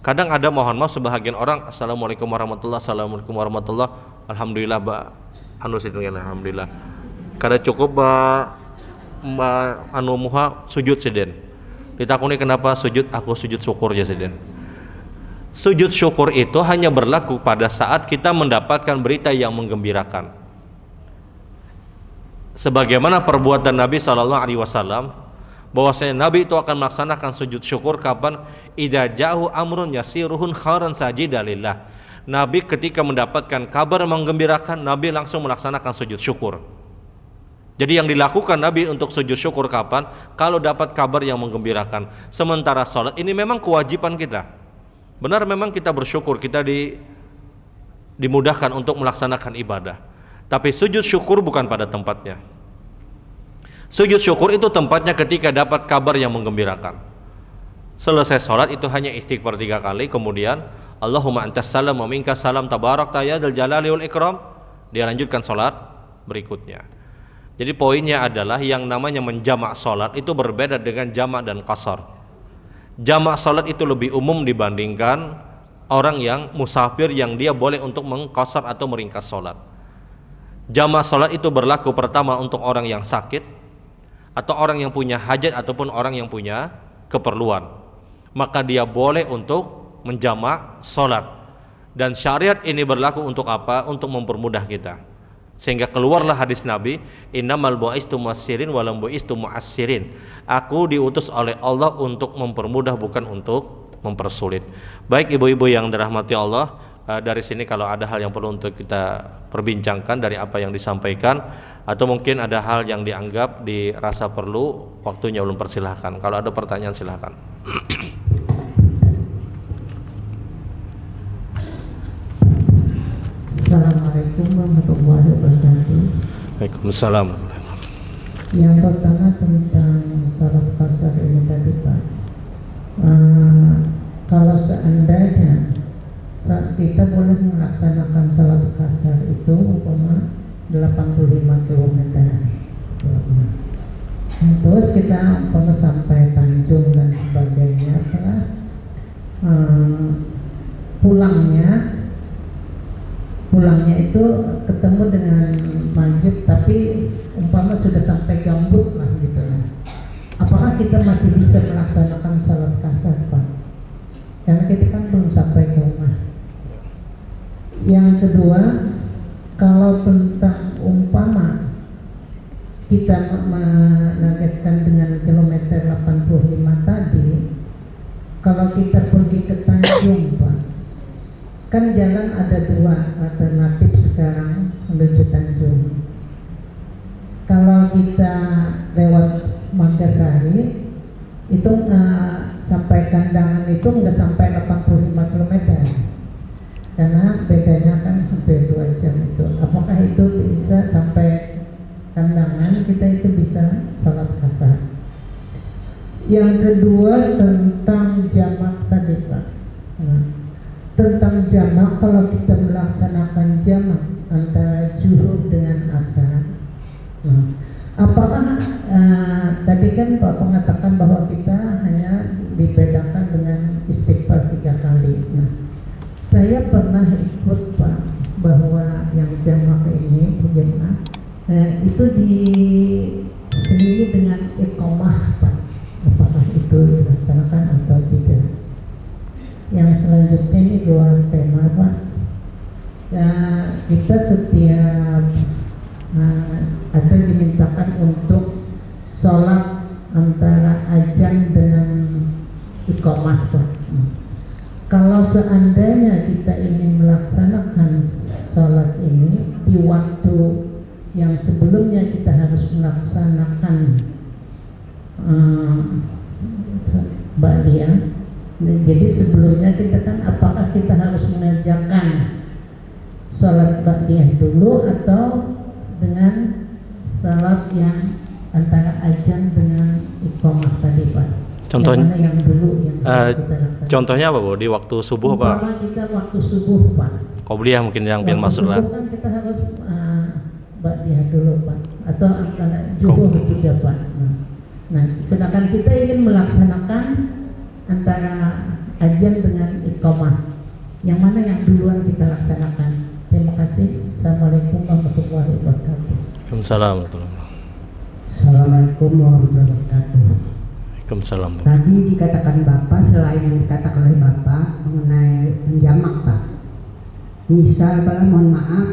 Speaker 1: Kadang ada, mohon maaf, sebahagian orang assalamualaikum warahmatullah, assalamualaikum warahmatullah, alhamdulillah alhamdulillah. Kada cukup anu muha sujud seden. Ditakuni kenapa sujud? Aku sujud syukur ya seden. Sujud syukur itu hanya berlaku pada saat kita mendapatkan berita yang menggembirakan. Sebagaimana perbuatan Nabi SAW, bahwasanya Nabi itu akan melaksanakan sujud syukur kapan? Idza ja'u amrun yasiruhun khairan sajida lillah. Nabi ketika mendapatkan kabar menggembirakan, Nabi langsung melaksanakan sujud syukur. Jadi yang dilakukan Nabi untuk sujud syukur kapan? Kalau dapat kabar yang menggembirakan. Sementara salat ini memang kewajiban kita. Benar, memang kita bersyukur, kita dimudahkan untuk melaksanakan ibadah. Tapi sujud syukur bukan pada tempatnya. Sujud syukur itu tempatnya ketika dapat kabar yang menggembirakan. Selesai sholat itu hanya istighfar 3 kali, kemudian Allahumma antas salam wa minkas salam tabarakta ya dzal jalali wal ikram. Dia lanjutkan sholat berikutnya. Jadi poinnya adalah yang namanya menjamak sholat itu berbeda dengan jamak dan qasar. Jamak salat itu lebih umum dibandingkan orang yang musafir yang dia boleh untuk mengqasar atau meringkas salat. Jamak salat itu berlaku pertama untuk orang yang sakit atau orang yang punya hajat ataupun orang yang punya keperluan. Maka dia boleh untuk menjamak salat. Dan syariat ini berlaku untuk apa? Untuk mempermudah kita. Sehingga keluarlah hadis Nabi, innamal bu'istu muyassirin wa lam bu'istu mu'assirin. Aku diutus oleh Allah untuk mempermudah, bukan untuk mempersulit. Baik ibu-ibu yang dirahmati Allah, dari sini kalau ada hal yang perlu untuk kita perbincangkan dari apa yang disampaikan, atau mungkin ada hal yang dianggap dirasa perlu, waktunya belum, persilahkan. Kalau ada pertanyaan silahkan.
Speaker 2: Assalamualaikum warahmatullahi wabarakatuh.
Speaker 1: Waalaikumsalam.
Speaker 2: Yang pertama tentang salat qasar ini tadi Pak, kalau seandainya saat kita boleh melaksanakan salat qasar itu umpama 85 km, terus kita umpama sampai Tanjung dan sebagainya, pulangnya itu ketemu dengan maghrib, tapi umpama sudah sampai Gambut lah gitu lah. Apakah kita masih bisa melaksanakan salat qasar Pak? Karena kita kan belum sampai ke rumah. Yang kedua, kalau tentang umpama kita menargetkan dengan kilometer 85 tadi, kalau kita pergi ke Tanjung Pak, kan jalan ada 2 alternatif sekarang menuju Tanjung. Kalau kita lewat Manggasari itu sampai Kandangan itu nggak sampai 85 km, karena bedanya kan hampir 2 jam itu. Apakah itu bisa sampai Kandangan kita itu bisa salat qasar? Yang kedua tentang jamak tadi Pak. Tentang jamak, kalau kita melaksanakan jamak antara zuhur dengan asar, apakah tadi kan Pak mengatakan bahwa kita hanya dibedakan dengan istighfar 3 kali. Saya pernah ikut Pak bahwa yang jamak ini Itu diselingi dengan iqamah, Pak. Apakah itu dilaksanakan atau tidak? Yang selanjutnya ini dua tema, Pak. Ya, kita setiap atau dimintakan untuk sholat antara azan dengan iqamah, Pak. Kalau seandainya kita ingin melaksanakan sholat ini di waktu yang sebelumnya kita harus melaksanakan ba'diyah. Jadi sebelumnya kita kan apakah kita harus mengerjakan sholat ba'diyah dulu atau dengan sholat yang antara azan dengan iqamah tadi, Pak?
Speaker 1: Contohnya,
Speaker 2: yang dulu yang
Speaker 1: contohnya apa, Bu? Di waktu subuh, Pak?
Speaker 2: Umpama kita waktu subuh, Pak.
Speaker 1: Qobliyah mungkin yang pengen masuk lah.
Speaker 2: Kan kita harus ba'diyah dulu, Pak, atau antara zuhur juga, Pak. Nah, sedangkan kita ingin melaksanakan antara azan dengan iqamah, yang mana yang duluan kita laksanakan? Terima kasih. Assalamualaikum warahmatullahi wabarakatuh.
Speaker 1: Waalaikumsalam.
Speaker 3: Assalamualaikum warahmatullahi wabarakatuh.
Speaker 1: Waalaikumsalam.
Speaker 3: Tadi dikatakan Bapak, selain yang dikatakan oleh Bapak mengenai menjamak, Pak. Misal, Pak, mohon maaf,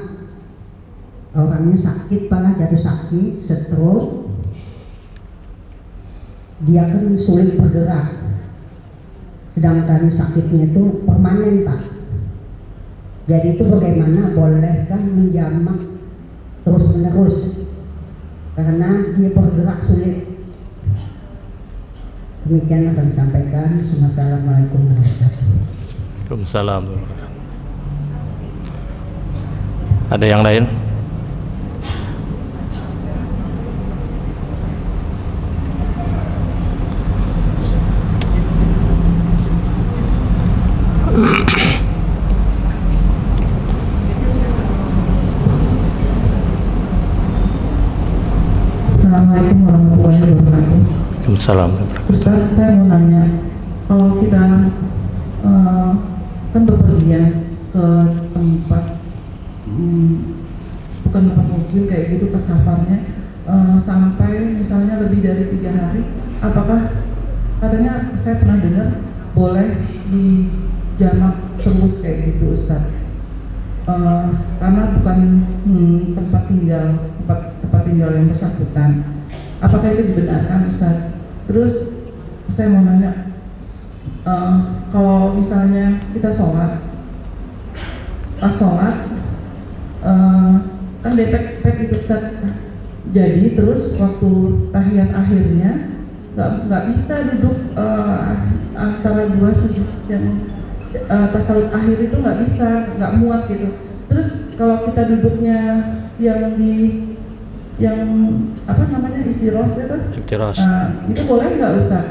Speaker 3: orangnya sakit, Pak, jatuh sakit, stroke, dia kan sulit bergerak, sedangkan sakitnya itu permanen, Pak. Jadi itu bagaimana, bolehkah menjamak terus menerus karena dia bergerak sulit? Demikian akan disampaikan. Assalamualaikum warahmatullahi wabarakatuh.
Speaker 1: Waalaikumsalam. Ada yang lain?
Speaker 4: Assalamualaikum warahmatullahi wabarakatuh.
Speaker 1: Waalaikumsalam.
Speaker 4: Ustaz, saya mau nanya, kalau kita kan bepergian ke tempat bukan tempat mobil kayak gitu, ke safarnya sampai misalnya lebih dari 3 hari, apakah katanya saya pernah dengar boleh dijamak terus kayak gitu, Ustaz? Karena bukan tempat tinggal yang bersangkutan. Apakah itu dibenarkan, Ustaz? Terus saya mau nanya, kalau misalnya kita sholat, pas sholat kan depek itu, Ustaz. Jadi terus waktu tahiyat akhirnya nggak bisa duduk antara dua sujud yang tasawuf akhir itu nggak bisa, nggak muat gitu. Terus kalau kita duduknya yang apa namanya, istiros itu, itu boleh nggak, Ustaz?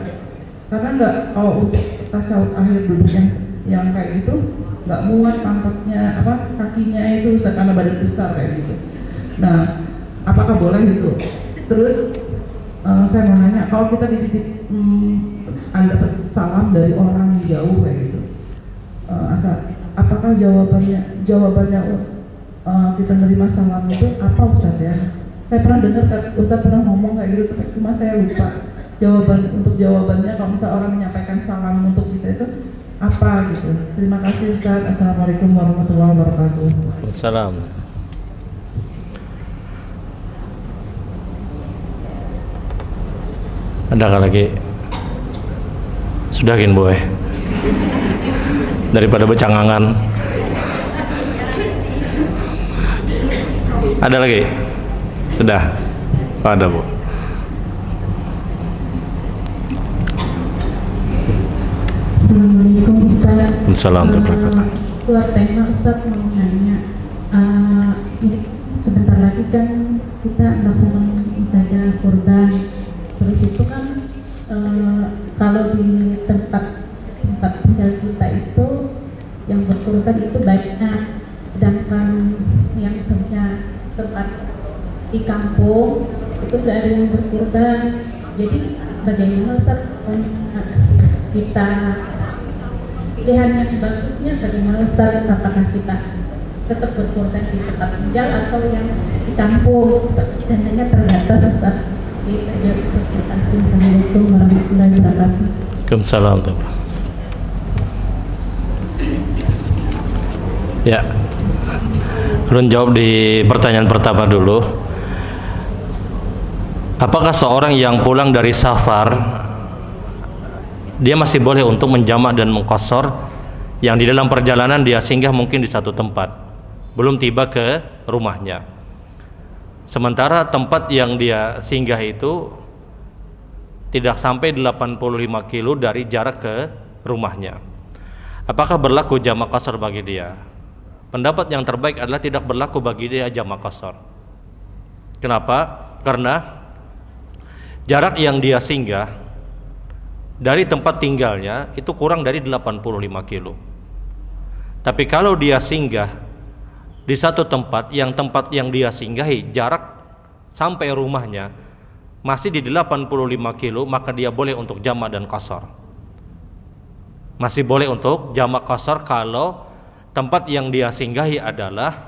Speaker 4: Karena nggak, kalau untuk tasawuf akhir duduk yang kayak gitu nggak muat pangkatnya, kakinya itu, Ustaz, karena badan besar kayak gitu. Nah, apakah boleh gitu? Terus saya mau nanya, kalau kita dititip dapat salam dari orang jauh kayak gitu, apakah jawabannya kita nerima salam itu apa, Ustaz ya? Saya pernah dengar Ustaz pernah ngomong kayak gitu, cuma saya lupa jawabannya kalau misalnya orang menyampaikan salam untuk kita itu apa gitu. Terima kasih, Ustaz. Assalamualaikum warahmatullahi wabarakatuh.
Speaker 1: Waalaikumsalam. Adakah lagi? Sudah, Kin Boy, daripada becangangan. Ada lagi? Sudah? Ada, Bu.
Speaker 5: Assalamualaikum, Ustaz.
Speaker 1: Assalamualaikum warahmatullahi wabarakatuh.
Speaker 5: Keluar tema, Ustaz, mau nanya, ini sebentar lagi kan kita melaksanakan ibadah kurban. Terus itu kan kalau di tempat tinggal kita itu yang berkurban itu banyak, sedangkan yang sebenarnya tempat di kampung itu nggak ada yang berkurban. Jadi bagaimana, Ustaz, kita pilihan yang bagusnya bagaimana, Ustaz? Apakah kita tetap berkorban di tempat tinggal atau yang di kampung, dananya terbatas Ustaz. Kita jadi konsultasi. Assalamualaikum warahmatullahi wabarakatuh.
Speaker 1: Waalaikumsalam. Ya, Run jawab di pertanyaan pertama dulu. Apakah seorang yang pulang dari safar dia masih boleh untuk menjamak dan mengqashar yang di dalam perjalanan dia singgah mungkin di satu tempat, belum tiba ke rumahnya, sementara tempat yang dia singgah itu tidak sampai 85 kilo dari jarak ke rumahnya? Apakah berlaku jamak qashar bagi dia? Pendapat yang terbaik adalah tidak berlaku bagi dia jamak qashar. Kenapa? Karena jarak yang dia singgah dari tempat tinggalnya itu kurang dari 85 kilo. Tapi kalau dia singgah di satu tempat yang dia singgahi jarak sampai rumahnya masih di 85 kilo, maka dia boleh untuk jamak dan qashar. Masih boleh untuk jamak qashar kalau tempat yang dia singgahi adalah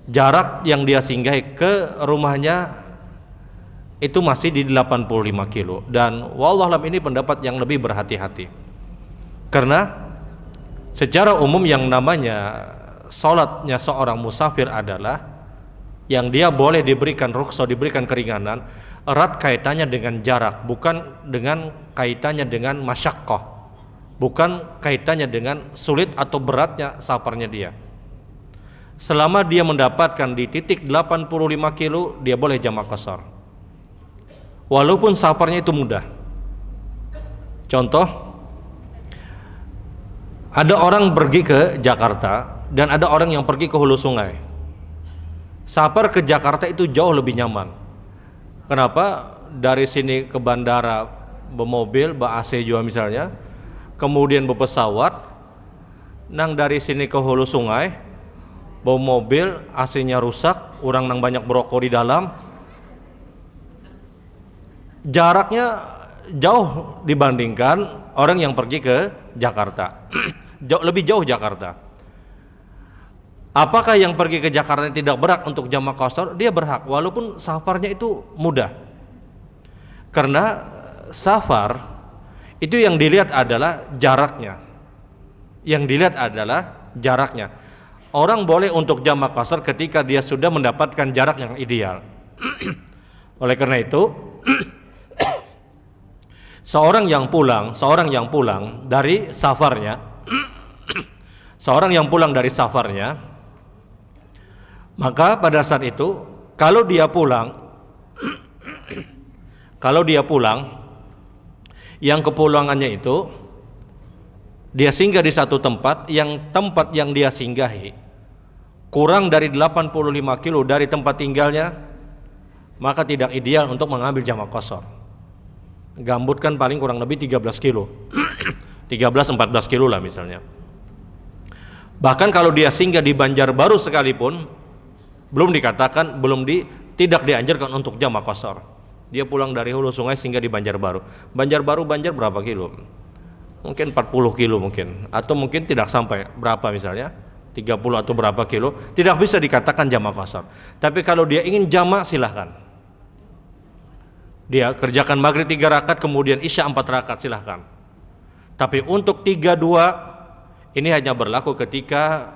Speaker 1: jarak yang dia singgahi ke rumahnya itu masih di 85 kilo. Dan wallahualam ini pendapat yang lebih berhati-hati, karena secara umum yang namanya sholatnya seorang musafir adalah yang dia boleh diberikan rukhsah, diberikan keringanan, erat kaitannya dengan jarak, bukan dengan kaitannya dengan masyaqqah, bukan kaitannya dengan sulit atau beratnya safarnya dia. Selama dia mendapatkan di titik 85 kilo, dia boleh jamak qashar walaupun safarnya itu mudah. Contoh, ada orang pergi ke Jakarta dan ada orang yang pergi ke hulu sungai. Safar ke Jakarta itu jauh lebih nyaman. Kenapa? Dari sini ke bandara bermobil, ber-AC juga misalnya, kemudian berpesawat, nang dari sini ke hulu sungai, bawa mobil, AC-nya rusak, orang nang banyak berokok di dalam, jaraknya jauh dibandingkan orang yang pergi ke Jakarta. Lebih jauh Jakarta. Apakah yang pergi ke Jakarta tidak berhak untuk jamak qashar? Dia berhak walaupun safarnya itu mudah. Karena safar itu yang dilihat adalah jaraknya. Yang dilihat adalah jaraknya. Orang boleh untuk jamak qashar ketika dia sudah mendapatkan jarak yang ideal. Oleh karena itu seorang yang pulang dari safarnya maka pada saat itu kalau dia pulang yang kepulangannya itu dia singgah di satu tempat yang dia singgahi kurang dari 85 kilo dari tempat tinggalnya, maka tidak ideal untuk mengambil jamak qashar. Gambut kan paling kurang lebih 13 kilo 13-14 kilo lah misalnya. Bahkan kalau dia singgah di Banjarbaru sekalipun tidak dianjurkan untuk jamak qashar. Dia pulang dari hulu sungai singgah di Banjar berapa kilo? Mungkin 40 kilo mungkin, atau mungkin tidak sampai berapa misalnya 30 atau berapa kilo, tidak bisa dikatakan jamak qashar. Tapi kalau dia ingin jamak silahkan. Dia kerjakan maghrib 3 rakaat kemudian isya 4 rakaat silahkan. Tapi untuk 3-2 ini hanya berlaku ketika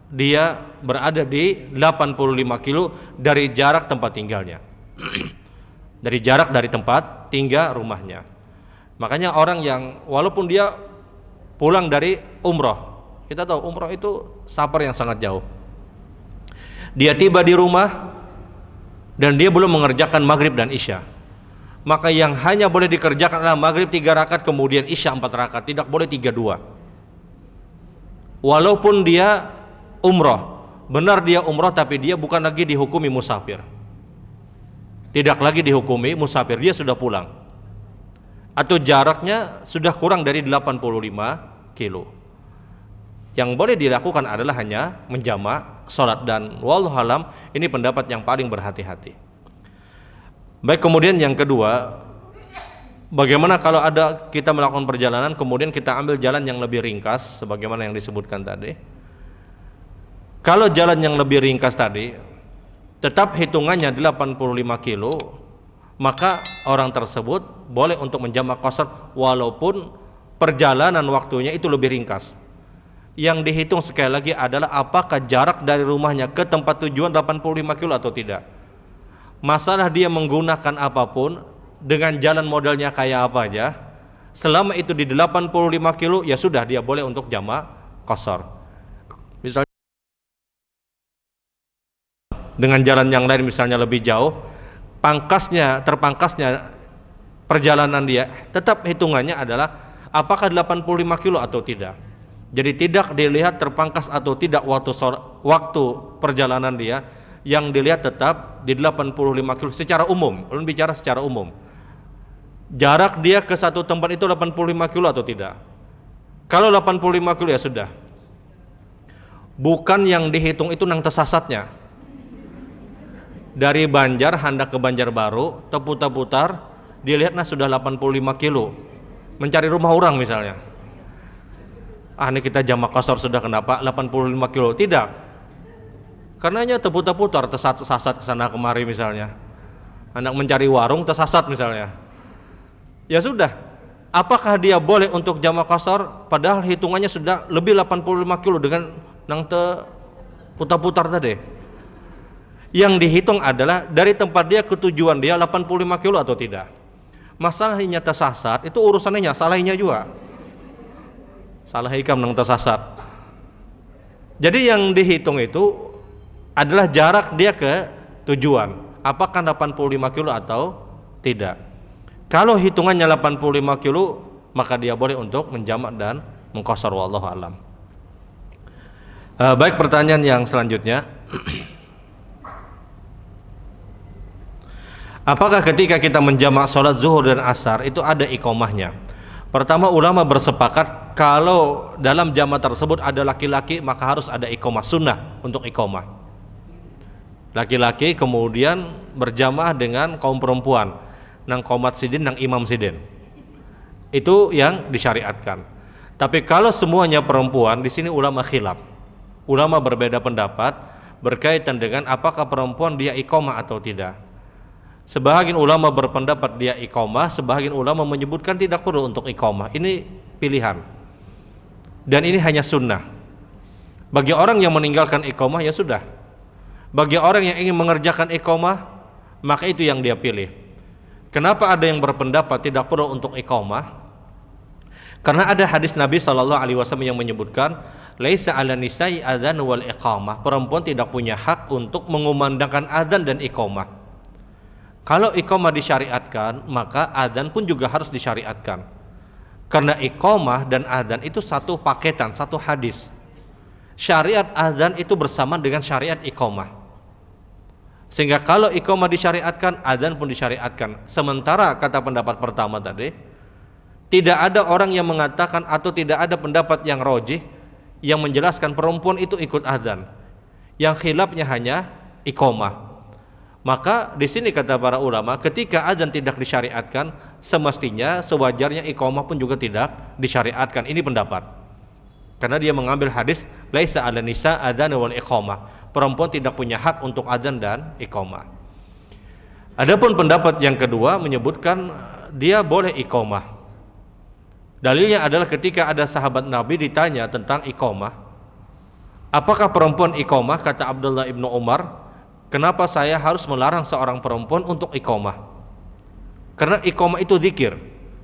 Speaker 1: dia berada di 85 kilo dari jarak tempat tinggalnya. Dari tempat tinggal rumahnya. Makanya orang yang walaupun dia pulang dari umroh, kita tahu umroh itu safar yang sangat jauh. Dia tiba di rumah dan dia belum mengerjakan maghrib dan isya, maka yang hanya boleh dikerjakan adalah maghrib 3 rakaat kemudian isya 4 rakaat, tidak boleh 3-2. Walaupun dia umroh, benar dia umroh tapi dia bukan lagi dihukumi musafir. Tidak lagi dihukumi musafir, dia sudah pulang. Atau jaraknya sudah kurang dari 85 kilo. Yang boleh dilakukan adalah hanya menjamak sholat, dan wallahualam ini pendapat yang paling berhati-hati. Baik, kemudian yang kedua, bagaimana kalau ada kita melakukan perjalanan kemudian kita ambil jalan yang lebih ringkas sebagaimana yang disebutkan tadi. Kalau jalan yang lebih ringkas tadi tetap hitungannya 85 kilo, maka orang tersebut boleh untuk menjamak qasar walaupun perjalanan waktunya itu lebih ringkas. Yang dihitung sekali lagi adalah apakah jarak dari rumahnya ke tempat tujuan 85 kilo atau tidak. Masalah dia menggunakan apapun, dengan jalan modelnya kayak apa aja, selama itu di 85 kilo ya sudah, dia boleh untuk jamak qasar. Misalnya dengan jalan yang lain misalnya lebih jauh, terpangkasnya perjalanan dia, tetap hitungannya adalah apakah 85 kilo atau tidak. Jadi tidak dilihat terpangkas atau tidak waktu perjalanan dia, yang dilihat tetap di 85 kilo secara umum. Ulun bicara secara umum, jarak dia ke satu tempat itu 85 kilo atau tidak. Kalau 85 kilo ya sudah. Bukan yang dihitung itu nang tersasatnya. Dari Banjar hendak ke Banjarbaru, terputar-putar, dilihat sudah 85 kilo. Mencari rumah orang misalnya. Ini kita jamak qasar sudah, kenapa 85 kilo? Tidak. Karenanya terputar-putar, tersasat ke sana kemari misalnya. Hendak mencari warung tersasat misalnya. Ya sudah. Apakah dia boleh untuk jamak qasar padahal hitungannya sudah lebih 85 kilo dengan nang putar-putar tadi? Yang dihitung adalah dari tempat dia ke tujuan dia 85 kilo atau tidak. Masalahnya tersasat itu urusannya salahnya juga. Salah hikam nang tersasat. Jadi yang dihitung itu adalah jarak dia ke tujuan, apakah 85 kilo atau tidak. Kalau hitungannya 85 kilo, maka dia boleh untuk menjamak dan mengqasar, wallahu alam. Baik, pertanyaan yang selanjutnya. Apakah ketika kita menjamak sholat zuhur dan asar itu ada iqamahnya? Pertama, ulama bersepakat kalau dalam jamak tersebut ada laki-laki maka harus ada iqamah, sunnah untuk iqamah. Laki-laki kemudian berjamaah dengan kaum perempuan, nang qomat sidin, nang imam sidin. Itu yang disyariatkan. Tapi kalau semuanya perempuan, di sini ulama khilaf. Ulama berbeda pendapat berkaitan dengan apakah perempuan dia iqamah atau tidak. Sebahagian ulama berpendapat dia iqamah, sebahagian ulama menyebutkan tidak perlu untuk iqamah. Ini pilihan. Dan ini hanya sunnah. Bagi orang yang meninggalkan iqamah ya sudah. Bagi orang yang ingin mengerjakan iqamah, maka itu yang dia pilih. Kenapa ada yang berpendapat tidak perlu untuk iqamah? Karena ada hadis Nabi SAW yang menyebutkan, laisa 'ala nisa'i adzan wal iqamah. Perempuan tidak punya hak untuk mengumandangkan adzan dan iqamah. Kalau iqamah disyariatkan, maka adzan pun juga harus disyariatkan. Karena iqamah dan adzan itu satu paketan, satu hadis. Syariat adzan itu bersama dengan syariat iqamah. Sehingga kalau iqamah disyariatkan, adzan pun disyariatkan. Sementara kata pendapat pertama tadi, tidak ada orang yang mengatakan atau tidak ada pendapat yang rajih yang menjelaskan perempuan itu ikut adzan. Yang khilafnya hanya iqamah. Maka di sini kata para ulama, ketika azan tidak disyariatkan, semestinya sewajarnya iqamah pun juga tidak disyariatkan. Ini pendapat. Karena dia mengambil hadis laisa 'ala nisa adzan wal iqamah. Perempuan tidak punya hak untuk azan dan iqamah. Adapun pendapat yang kedua menyebutkan dia boleh iqamah. Dalilnya adalah ketika ada sahabat Nabi ditanya tentang iqamah. Apakah perempuan iqamah? Kata Abdullah ibnu Umar, kenapa saya harus melarang seorang perempuan untuk iqamah? Karena iqamah itu zikir.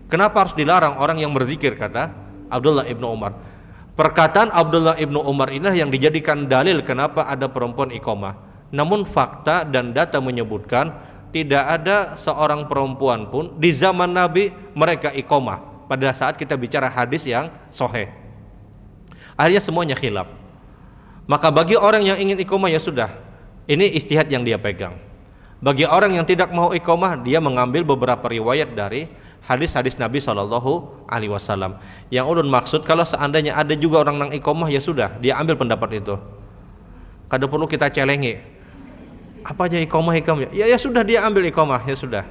Speaker 1: Kenapa harus dilarang orang yang berzikir? Kata Abdullah ibnu Umar. Perkataan Abdullah ibnu Umar inilah yang dijadikan dalil kenapa ada perempuan iqamah. Namun fakta dan data menyebutkan tidak ada seorang perempuan pun di zaman Nabi mereka iqamah. Pada saat kita bicara hadis yang sahih, akhirnya semuanya khilaf. Maka bagi orang yang ingin iqamah ya sudah, ini ijtihad yang dia pegang. Bagi orang yang tidak mau iqamah, dia mengambil beberapa riwayat dari hadis-hadis Nabi SAW. Yang ulun maksud, kalau seandainya ada juga orang nang iqamah ya sudah, dia ambil pendapat itu. Kada perlu kita celengi. Apa aja iqamah? Ya sudah, dia ambil iqamah ya sudah.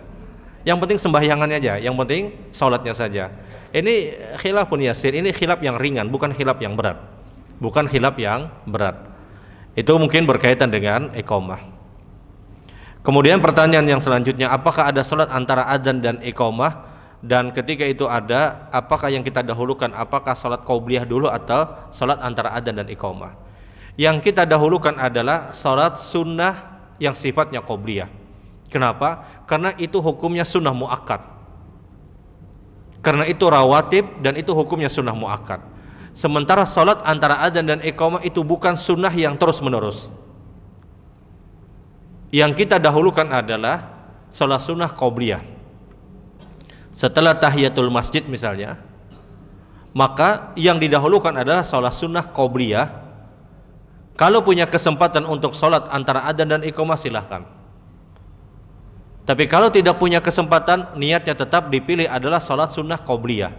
Speaker 1: Yang penting sembahyangannya aja, yang penting salatnya saja. Ini khilafun yasir, ini khilaf yang ringan, bukan khilaf yang berat. Bukan khilaf yang berat. Itu mungkin berkaitan dengan iqamah. Kemudian pertanyaan yang selanjutnya, apakah ada salat antara adzan dan iqamah? Dan ketika itu ada, apakah yang kita dahulukan? Apakah salat qabliyah dulu atau salat antara adzan dan iqamah? Yang kita dahulukan adalah salat sunnah yang sifatnya qabliyah. Kenapa? Karena itu hukumnya sunnah muakkad. Karena itu rawatib dan itu hukumnya sunnah muakkad. Sementara salat antara adzan dan iqamah itu bukan sunnah yang terus menerus. Yang kita dahulukan adalah salat sunnah qabliyah. Setelah tahiyatul masjid misalnya, maka yang didahulukan adalah salat sunnah qabliyah. Kalau punya kesempatan untuk salat antara adzan dan iqamah silahkan. Tapi kalau tidak punya kesempatan, niatnya tetap dipilih adalah salat sunnah qabliyah.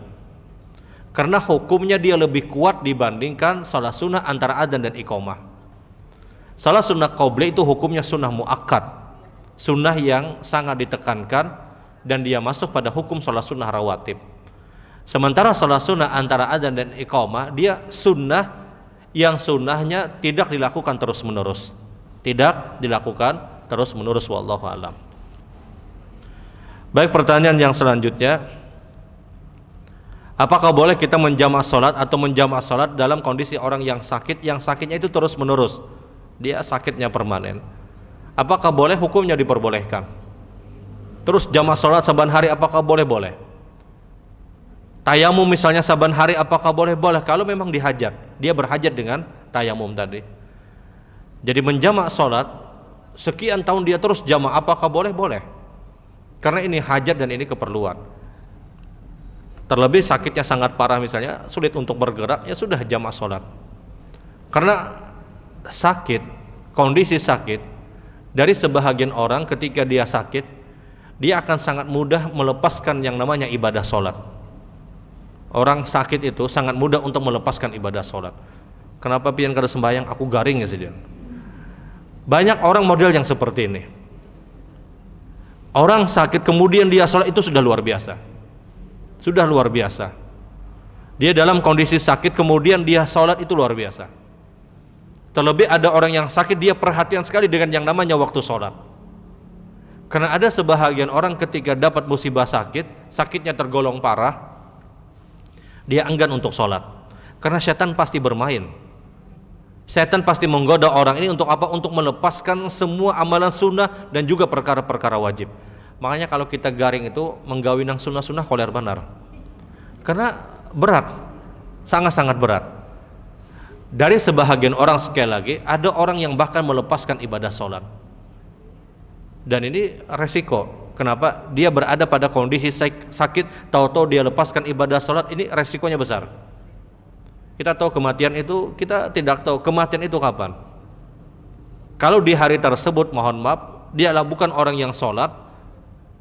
Speaker 1: Karena hukumnya dia lebih kuat dibandingkan salat sunnah antara adzan dan iqamah. Salat sunnah qabliyah itu hukumnya sunnah muakkad, sunnah yang sangat ditekankan, dan dia masuk pada hukum salat sunnah rawatib. Sementara salat sunnah antara adzan dan iqamah, dia sunnah yang sunnahnya tidak dilakukan terus menerus, wallahu alam. Baik, pertanyaan yang selanjutnya, apakah boleh kita menjamak salat atau menjamak salat dalam kondisi orang yang sakit, yang sakitnya itu terus menerus, dia sakitnya permanen? Apakah boleh? Hukumnya diperbolehkan. Terus jamaah sholat saban hari apakah boleh? Boleh. Tayamum misalnya saban hari apakah boleh? Boleh. Kalau memang dihajat, dia berhajat dengan tayamum tadi. Jadi menjamak sholat sekian tahun dia terus jamaah apakah boleh? Boleh. Karena ini hajat dan ini keperluan. Terlebih sakitnya sangat parah misalnya, sulit untuk bergerak, ya sudah jamaah sholat. Karena sakit, kondisi sakit, dari sebahagian orang ketika dia sakit, dia akan sangat mudah melepaskan yang namanya ibadah sholat. Orang sakit itu sangat mudah untuk melepaskan ibadah sholat. Kenapa pian kada sembahyang? Aku garing ya sih. Banyak orang model yang seperti ini. Orang sakit kemudian dia sholat itu sudah luar biasa. Sudah luar biasa. Dia dalam kondisi sakit kemudian dia sholat itu luar biasa. Terlebih ada orang yang sakit, dia perhatian sekali dengan yang namanya waktu sholat. Karena ada sebahagian orang ketika dapat musibah sakit, sakitnya tergolong parah, dia enggan untuk sholat. Karena setan pasti bermain. Setan pasti menggoda orang ini untuk apa? Untuk melepaskan semua amalan sunnah dan juga perkara-perkara wajib. Makanya kalau kita garing itu menggawi nang sunnah-sunnah koler benar. Karena berat, sangat-sangat berat. Dari sebahagian orang, sekali lagi, ada orang yang bahkan melepaskan ibadah sholat. Dan ini resiko. Kenapa? Dia berada pada kondisi sakit, tahu-tahu dia lepaskan ibadah sholat, ini resikonya besar. Kita tahu kematian itu, kita tidak tahu kematian itu kapan. Kalau di hari tersebut, mohon maaf, dia adalah bukan orang yang sholat,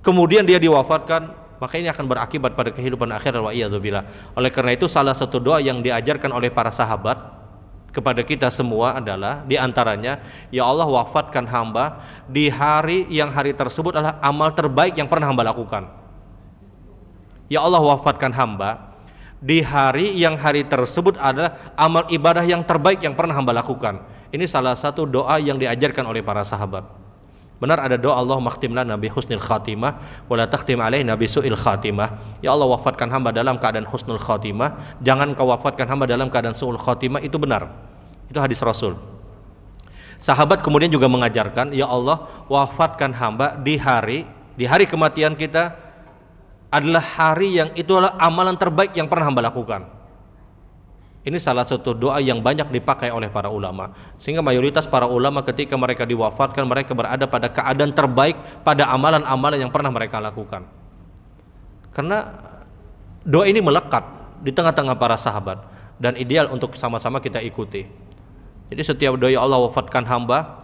Speaker 1: kemudian dia diwafatkan, maka ini akan berakibat pada kehidupan akhirat, wa iyadzubillah. Oleh karena itu salah satu doa yang diajarkan oleh para sahabat kepada kita semua adalah diantaranya, ya Allah wafatkan hamba di hari yang hari tersebut adalah amal terbaik yang pernah hamba lakukan. Ya Allah wafatkan hamba di hari yang hari tersebut adalah amal ibadah yang terbaik yang pernah hamba lakukan. Ini salah satu doa yang diajarkan oleh para sahabat. Benar ada doa, Allah makhtim lana bi husnil khatimah wa la takhtim alaina bi su'il khatimah. Ya Allah wafatkan hamba dalam keadaan husnul khatimah, jangan kau wafatkan hamba dalam keadaan su'ul khatimah. Itu benar. Itu hadis Rasul. Sahabat kemudian juga mengajarkan, ya Allah wafatkan hamba di hari kematian kita adalah hari yang itu adalah amalan terbaik yang pernah hamba lakukan. Ini salah satu doa yang banyak dipakai oleh para ulama. Sehingga mayoritas para ulama ketika mereka diwafatkan, mereka berada pada keadaan terbaik pada amalan-amalan yang pernah mereka lakukan. Karena doa ini melekat di tengah-tengah para sahabat dan ideal untuk sama-sama kita ikuti. Jadi setiap doa, ya Allah wafatkan hamba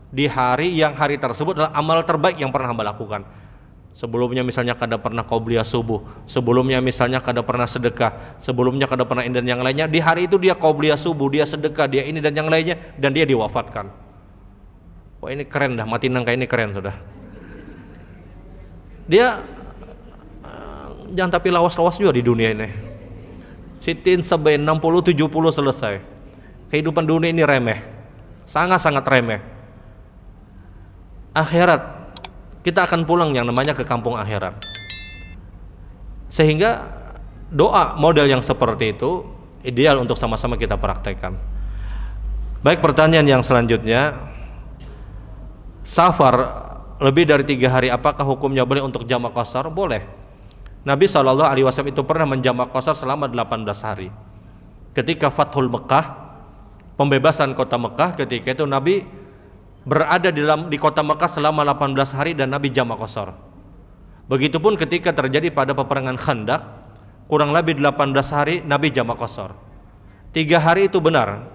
Speaker 1: di hari yang hari tersebut adalah amal terbaik yang pernah hamba lakukan. Sebelumnya misalnya kada pernah qobliyah subuh, sebelumnya misalnya kada pernah sedekah, sebelumnya kada pernah ini dan yang lainnya. Di hari itu dia qobliyah subuh, dia sedekah, dia ini dan yang lainnya, dan dia diwafatkan. Wah ini keren dah, mati nangka ini keren sudah. Dia jangan tapi lawas-lawas juga di dunia ini. Sitin sampai 60-70 selesai. Kehidupan dunia ini remeh. sangat-sangat remeh. Akhirat, kita akan pulang yang namanya ke kampung akhirat. Sehingga doa model yang seperti itu ideal untuk sama-sama kita praktekkan. Baik, pertanyaan yang selanjutnya, safar lebih dari 3 hari, apakah hukumnya boleh untuk jamak qasar? Boleh. Nabi SAW itu pernah menjamak qasar selama 18 hari. Ketika Fathul Mekah, pembebasan kota Mekah, ketika itu Nabi berada di kota Mekah selama 18 hari dan Nabi jamak qasar. Begitupun ketika terjadi pada peperangan Khandaq, kurang lebih 18 hari Nabi jamak qasar. 3 hari itu benar,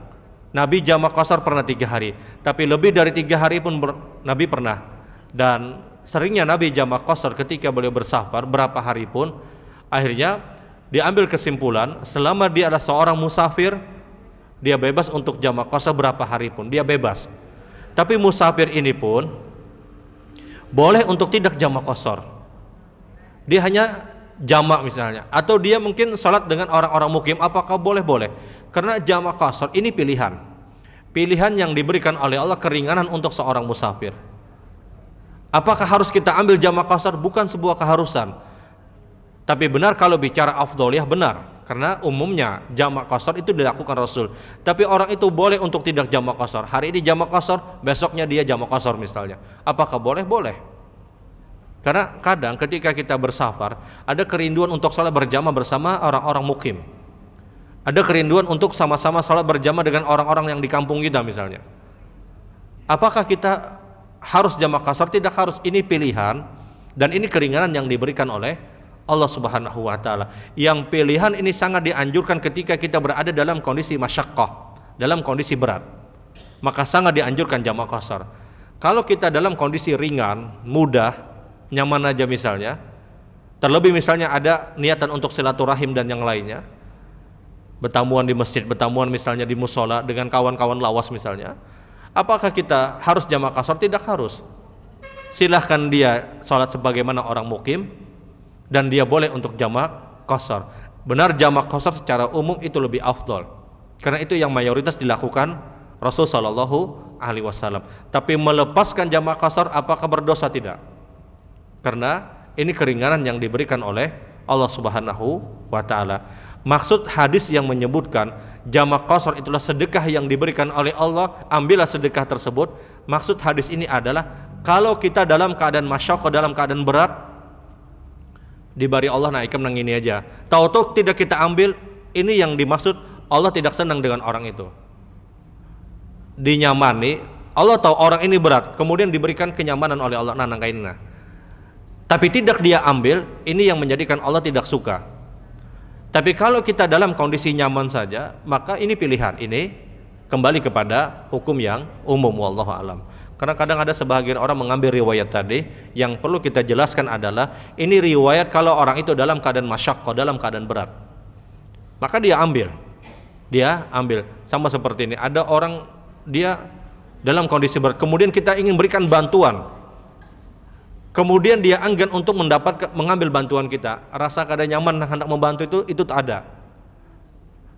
Speaker 1: Nabi jamak qasar pernah 3 hari, tapi lebih dari 3 hari pun Nabi pernah. Dan seringnya Nabi jamak qasar ketika beliau bersafar berapa hari pun. Akhirnya diambil kesimpulan, selama dia adalah seorang musafir, dia bebas untuk jamak qasar berapa hari pun, dia bebas. Tapi musafir ini pun boleh untuk tidak jamak qasar. Dia hanya jamak misalnya, atau dia mungkin sholat dengan orang-orang mukim, apakah boleh? Boleh. Karena jamak qasar ini pilihan yang diberikan oleh Allah, keringanan untuk seorang musafir. Apakah harus kita ambil jamak qasar? Bukan sebuah keharusan. Tapi benar kalau bicara afdholiyah, benar, karena umumnya jamak qasar itu dilakukan Rasul. Tapi orang itu boleh untuk tidak jamak qasar. Hari ini jamak qasar, besoknya dia jamak qasar misalnya. Apakah boleh? Boleh. Karena kadang ketika kita bersafar, ada kerinduan untuk salat berjamaah bersama orang-orang mukim. Ada kerinduan untuk sama-sama salat berjamaah dengan orang-orang yang di kampung kita misalnya. Apakah kita harus jamak qasar? Tidak harus. Ini pilihan, dan ini keringanan yang diberikan oleh Allah Subhanahu wa taala. Yang pilihan ini sangat dianjurkan ketika kita berada dalam kondisi masyaqqah, dalam kondisi berat. Maka sangat dianjurkan jamak qasar. Kalau kita dalam kondisi ringan, mudah, nyaman aja misalnya, terlebih misalnya ada niatan untuk silaturahim dan yang lainnya, bertamuan di masjid, bertamuan misalnya di musola dengan kawan-kawan lawas misalnya, apakah kita harus jamak qasar? Tidak harus. Silahkan dia sholat sebagaimana orang mukim, dan dia boleh untuk jamak qasar. Benar, jamak qasar secara umum itu lebih afdol, karena itu yang mayoritas dilakukan Rasul Shallallahu Alaihi Wasallam. Tapi melepaskan jamak qasar, apakah berdosa? Tidak. Karena ini keringanan yang diberikan oleh Allah Subhanahu wa taala. Maksud hadis yang menyebutkan jamak qasar itulah sedekah yang diberikan oleh Allah, ambillah sedekah tersebut. Maksud hadis ini adalah kalau kita dalam keadaan masyaqqah, dalam keadaan berat, dibari Allah naikkan nang ini aja, tahu-tahu tidak kita ambil, ini yang dimaksud Allah tidak senang dengan orang itu. Dinyamani, Allah tahu orang ini berat, kemudian diberikan kenyamanan oleh Allah, nah kainna. Tapi tidak dia ambil, ini yang menjadikan Allah tidak suka. Tapi kalau kita dalam kondisi nyaman saja, maka ini pilihan, ini kembali kepada hukum yang umum, wallahu alam. Karena kadang ada sebagian orang mengambil riwayat tadi, yang perlu kita jelaskan adalah ini riwayat kalau orang itu dalam keadaan masyaqqah, dalam keadaan berat, maka dia ambil sama seperti ini. Ada orang dia dalam kondisi berat, kemudian kita ingin berikan bantuan, kemudian dia enggan untuk mengambil bantuan kita, rasa kada nyaman hendak membantu, itu tak ada.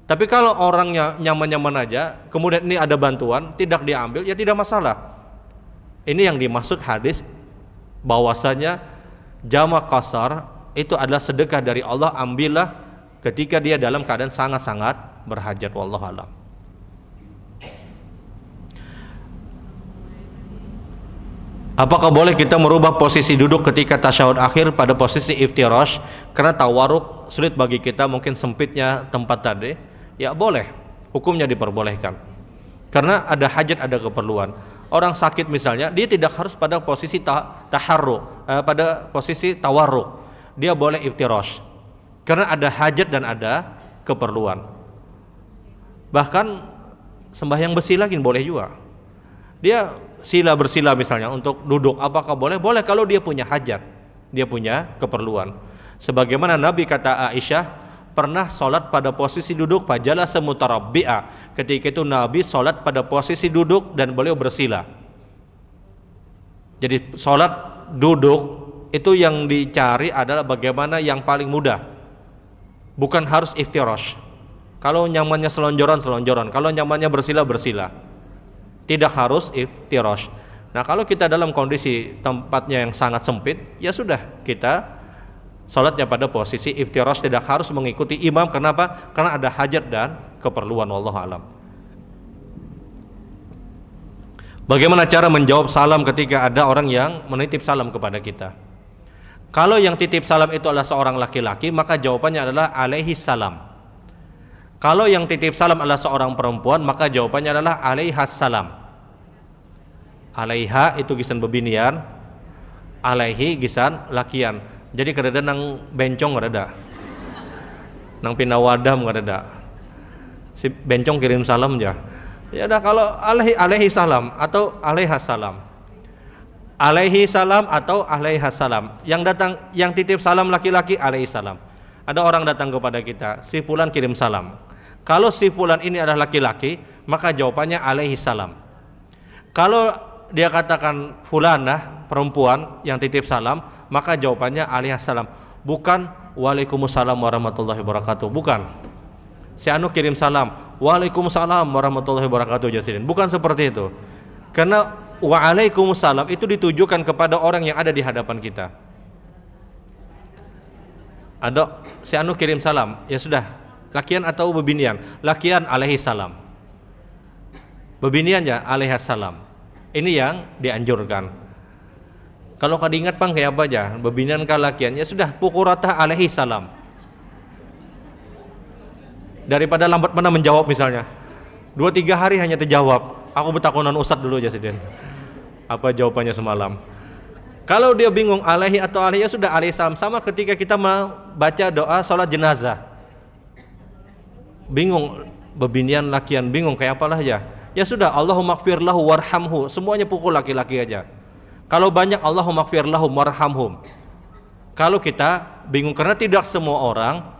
Speaker 1: Tapi kalau orangnya nyaman-nyaman aja, kemudian ini ada bantuan, tidak diambil, ya tidak masalah. Ini yang dimaksud hadis bahwasanya jamak qasar itu adalah sedekah dari Allah, ambillah ketika dia dalam keadaan sangat-sangat berhajat, wallahu alam. Apakah boleh kita merubah posisi duduk ketika tasyahud akhir pada posisi iftirash karena tawarruk sulit bagi kita, mungkin sempitnya tempat tadi? Ya boleh, hukumnya diperbolehkan. Karena ada hajat, ada keperluan. Orang sakit misalnya, dia tidak harus pada posisi taharruk, pada posisi tawarruk. Dia boleh iftirash karena ada hajat dan ada keperluan. Bahkan sembahyang bersila boleh juga. Dia bersila misalnya untuk duduk, apakah boleh? Boleh kalau dia punya hajat, dia punya keperluan. Sebagaimana Nabi kata Aisyah pernah sholat pada posisi duduk, fajalasa mutarabbi'a. Ketika itu Nabi sholat pada posisi duduk dan beliau bersila. Jadi sholat duduk itu yang dicari adalah bagaimana yang paling mudah, bukan harus iftirash. Kalau nyamannya selonjoran, kalau nyamannya bersila. tidak harus iftirash. Nah, kalau kita dalam kondisi tempatnya yang sangat sempit, ya sudah, kita salatnya pada posisi iftirash, tidak harus mengikuti imam. Kenapa? Karena ada hajat dan keperluan, wallahu alam. Bagaimana cara menjawab salam ketika ada orang yang menitip salam kepada kita? Kalau yang titip salam itu adalah seorang laki-laki, maka jawabannya adalah alaihi salam. Kalau yang titip salam adalah seorang perempuan, maka jawabannya adalah alaihas salam. Alaiha itu gisan bebinian, alaihi gisan lakian. Jadi kadada nang bencong kadada, nang pinawadam kadada. Si bencong kirim salam aja. Ya udah, kalau alaihi salam atau alaihas salam. Alaihi salam atau alaihas salam. Yang datang, yang titip salam laki-laki, alaihi salam. Ada orang datang kepada kita, si fulan kirim salam. Kalau si fulan ini adalah laki-laki, maka jawabannya alaihi salam. Kalau dia katakan fulanah perempuan yang titip salam, maka jawabannya alaihas salam. Bukan waalaikumsalam warahmatullahi wabarakatuh. Bukan. Si anu kirim salam, waalaikumsalam warahmatullahi wabarakatuh jasidin. Bukan seperti itu. Karena waalaikumsalam itu ditujukan kepada orang yang ada di hadapan kita. Ada si anu kirim salam, ya sudah, lakian atau bebinian? Lakian alaihi salam. Bebinian ya alaihas salam. Ini yang dianjurkan. Kalau kau diingat pang kayak apa aja, bebinian kah lakian, ya sudah, pukul rata alaihi salam. Daripada lambat mana menjawab misalnya, 2-3 hari hanya terjawab. Aku betakonan ustad dulu aja sidin. Apa jawabannya semalam? Kalau dia bingung alaihi atau alaihi, ya sudah alaihi salam. Sama ketika kita membaca doa salat jenazah. Bingung, bebinian lakian bingung kayak apalah ya. Ya sudah, Allahumma gfir lahu warhamhu. Semuanya pukul laki-laki aja. Kalau banyak Allahumma gfir lahum warhamhum. Kalau kita bingung, karena tidak semua orang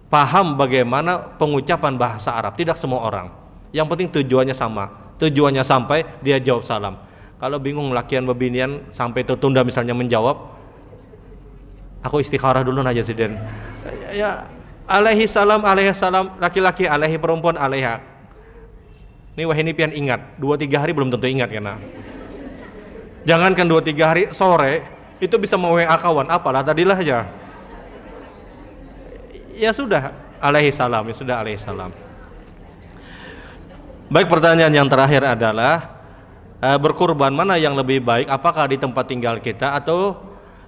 Speaker 1: paham bagaimana pengucapan bahasa Arab. Tidak semua orang. Yang penting tujuannya sama. Tujuannya sampai dia jawab salam. Kalau bingung lakian bebinian sampai tertunda misalnya menjawab, aku istikharah dulu aja sih Den. Ya alaihi salam, laki-laki alaihi, perempuan alaiha. Ini wahini pian ingat, 2-3 hari belum tentu ingat karena. Jangankan 2-3 hari, sore itu bisa mau WA kawan, apalah tadilah aja. Ya sudah, alaihi salam, ya sudah alaihi salam. Baik, pertanyaan yang terakhir adalah berkurban mana yang lebih baik, apakah di tempat tinggal kita atau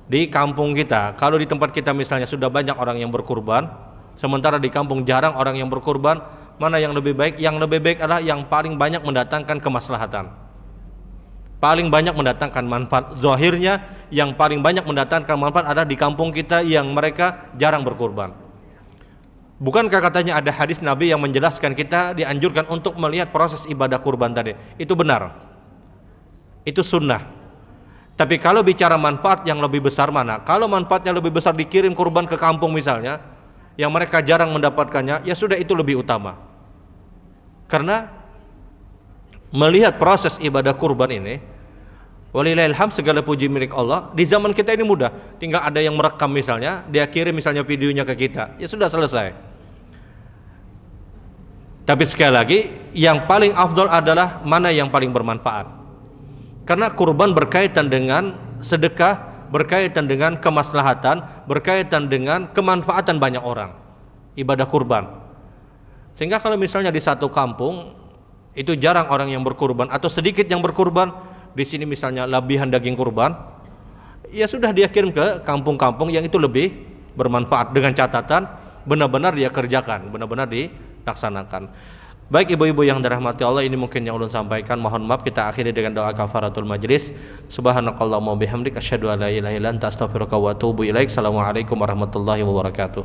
Speaker 1: di kampung kita? Kalau di tempat kita misalnya sudah banyak orang yang berkurban, sementara di kampung jarang orang yang berkurban, mana yang lebih baik? Yang lebih baik adalah yang paling banyak mendatangkan kemaslahatan, paling banyak mendatangkan manfaat. Zahirnya yang paling banyak mendatangkan manfaat adalah di kampung kita yang mereka jarang berkurban. Bukankah katanya ada hadis Nabi yang menjelaskan kita dianjurkan untuk melihat proses ibadah kurban tadi? Itu benar, itu sunnah. Tapi kalau bicara manfaat yang lebih besar mana? Kalau manfaatnya lebih besar dikirim kurban ke kampung misalnya, yang mereka jarang mendapatkannya, ya sudah, itu lebih utama. Karena melihat proses ibadah kurban ini, walillahilham, segala puji milik Allah. Di zaman kita ini mudah, tinggal ada yang merekam misalnya, dia kirim misalnya videonya ke kita, ya sudah selesai. Tapi sekali lagi, yang paling afdal adalah mana yang paling bermanfaat. Karena kurban berkaitan dengan sedekah, berkaitan dengan kemaslahatan, berkaitan dengan kemanfaatan banyak orang. Ibadah kurban. Sehingga kalau misalnya di satu kampung itu jarang orang yang berkurban atau sedikit yang berkurban, di sini misalnya lebihan daging kurban, ya sudah dia kirim ke kampung-kampung yang itu lebih bermanfaat, dengan catatan benar-benar dia kerjakan, benar-benar dilaksanakan. Baik ibu-ibu yang dirahmati Allah, ini mungkin yang ulun sampaikan. Mohon maaf, kita akhiri dengan doa kafaratul majlis. Subhanakallahumma bihamdika asyhadu an la ilaha illa anta astaghfiruka wa atubu ilaik. Assalamualaikum warahmatullahi wabarakatuh.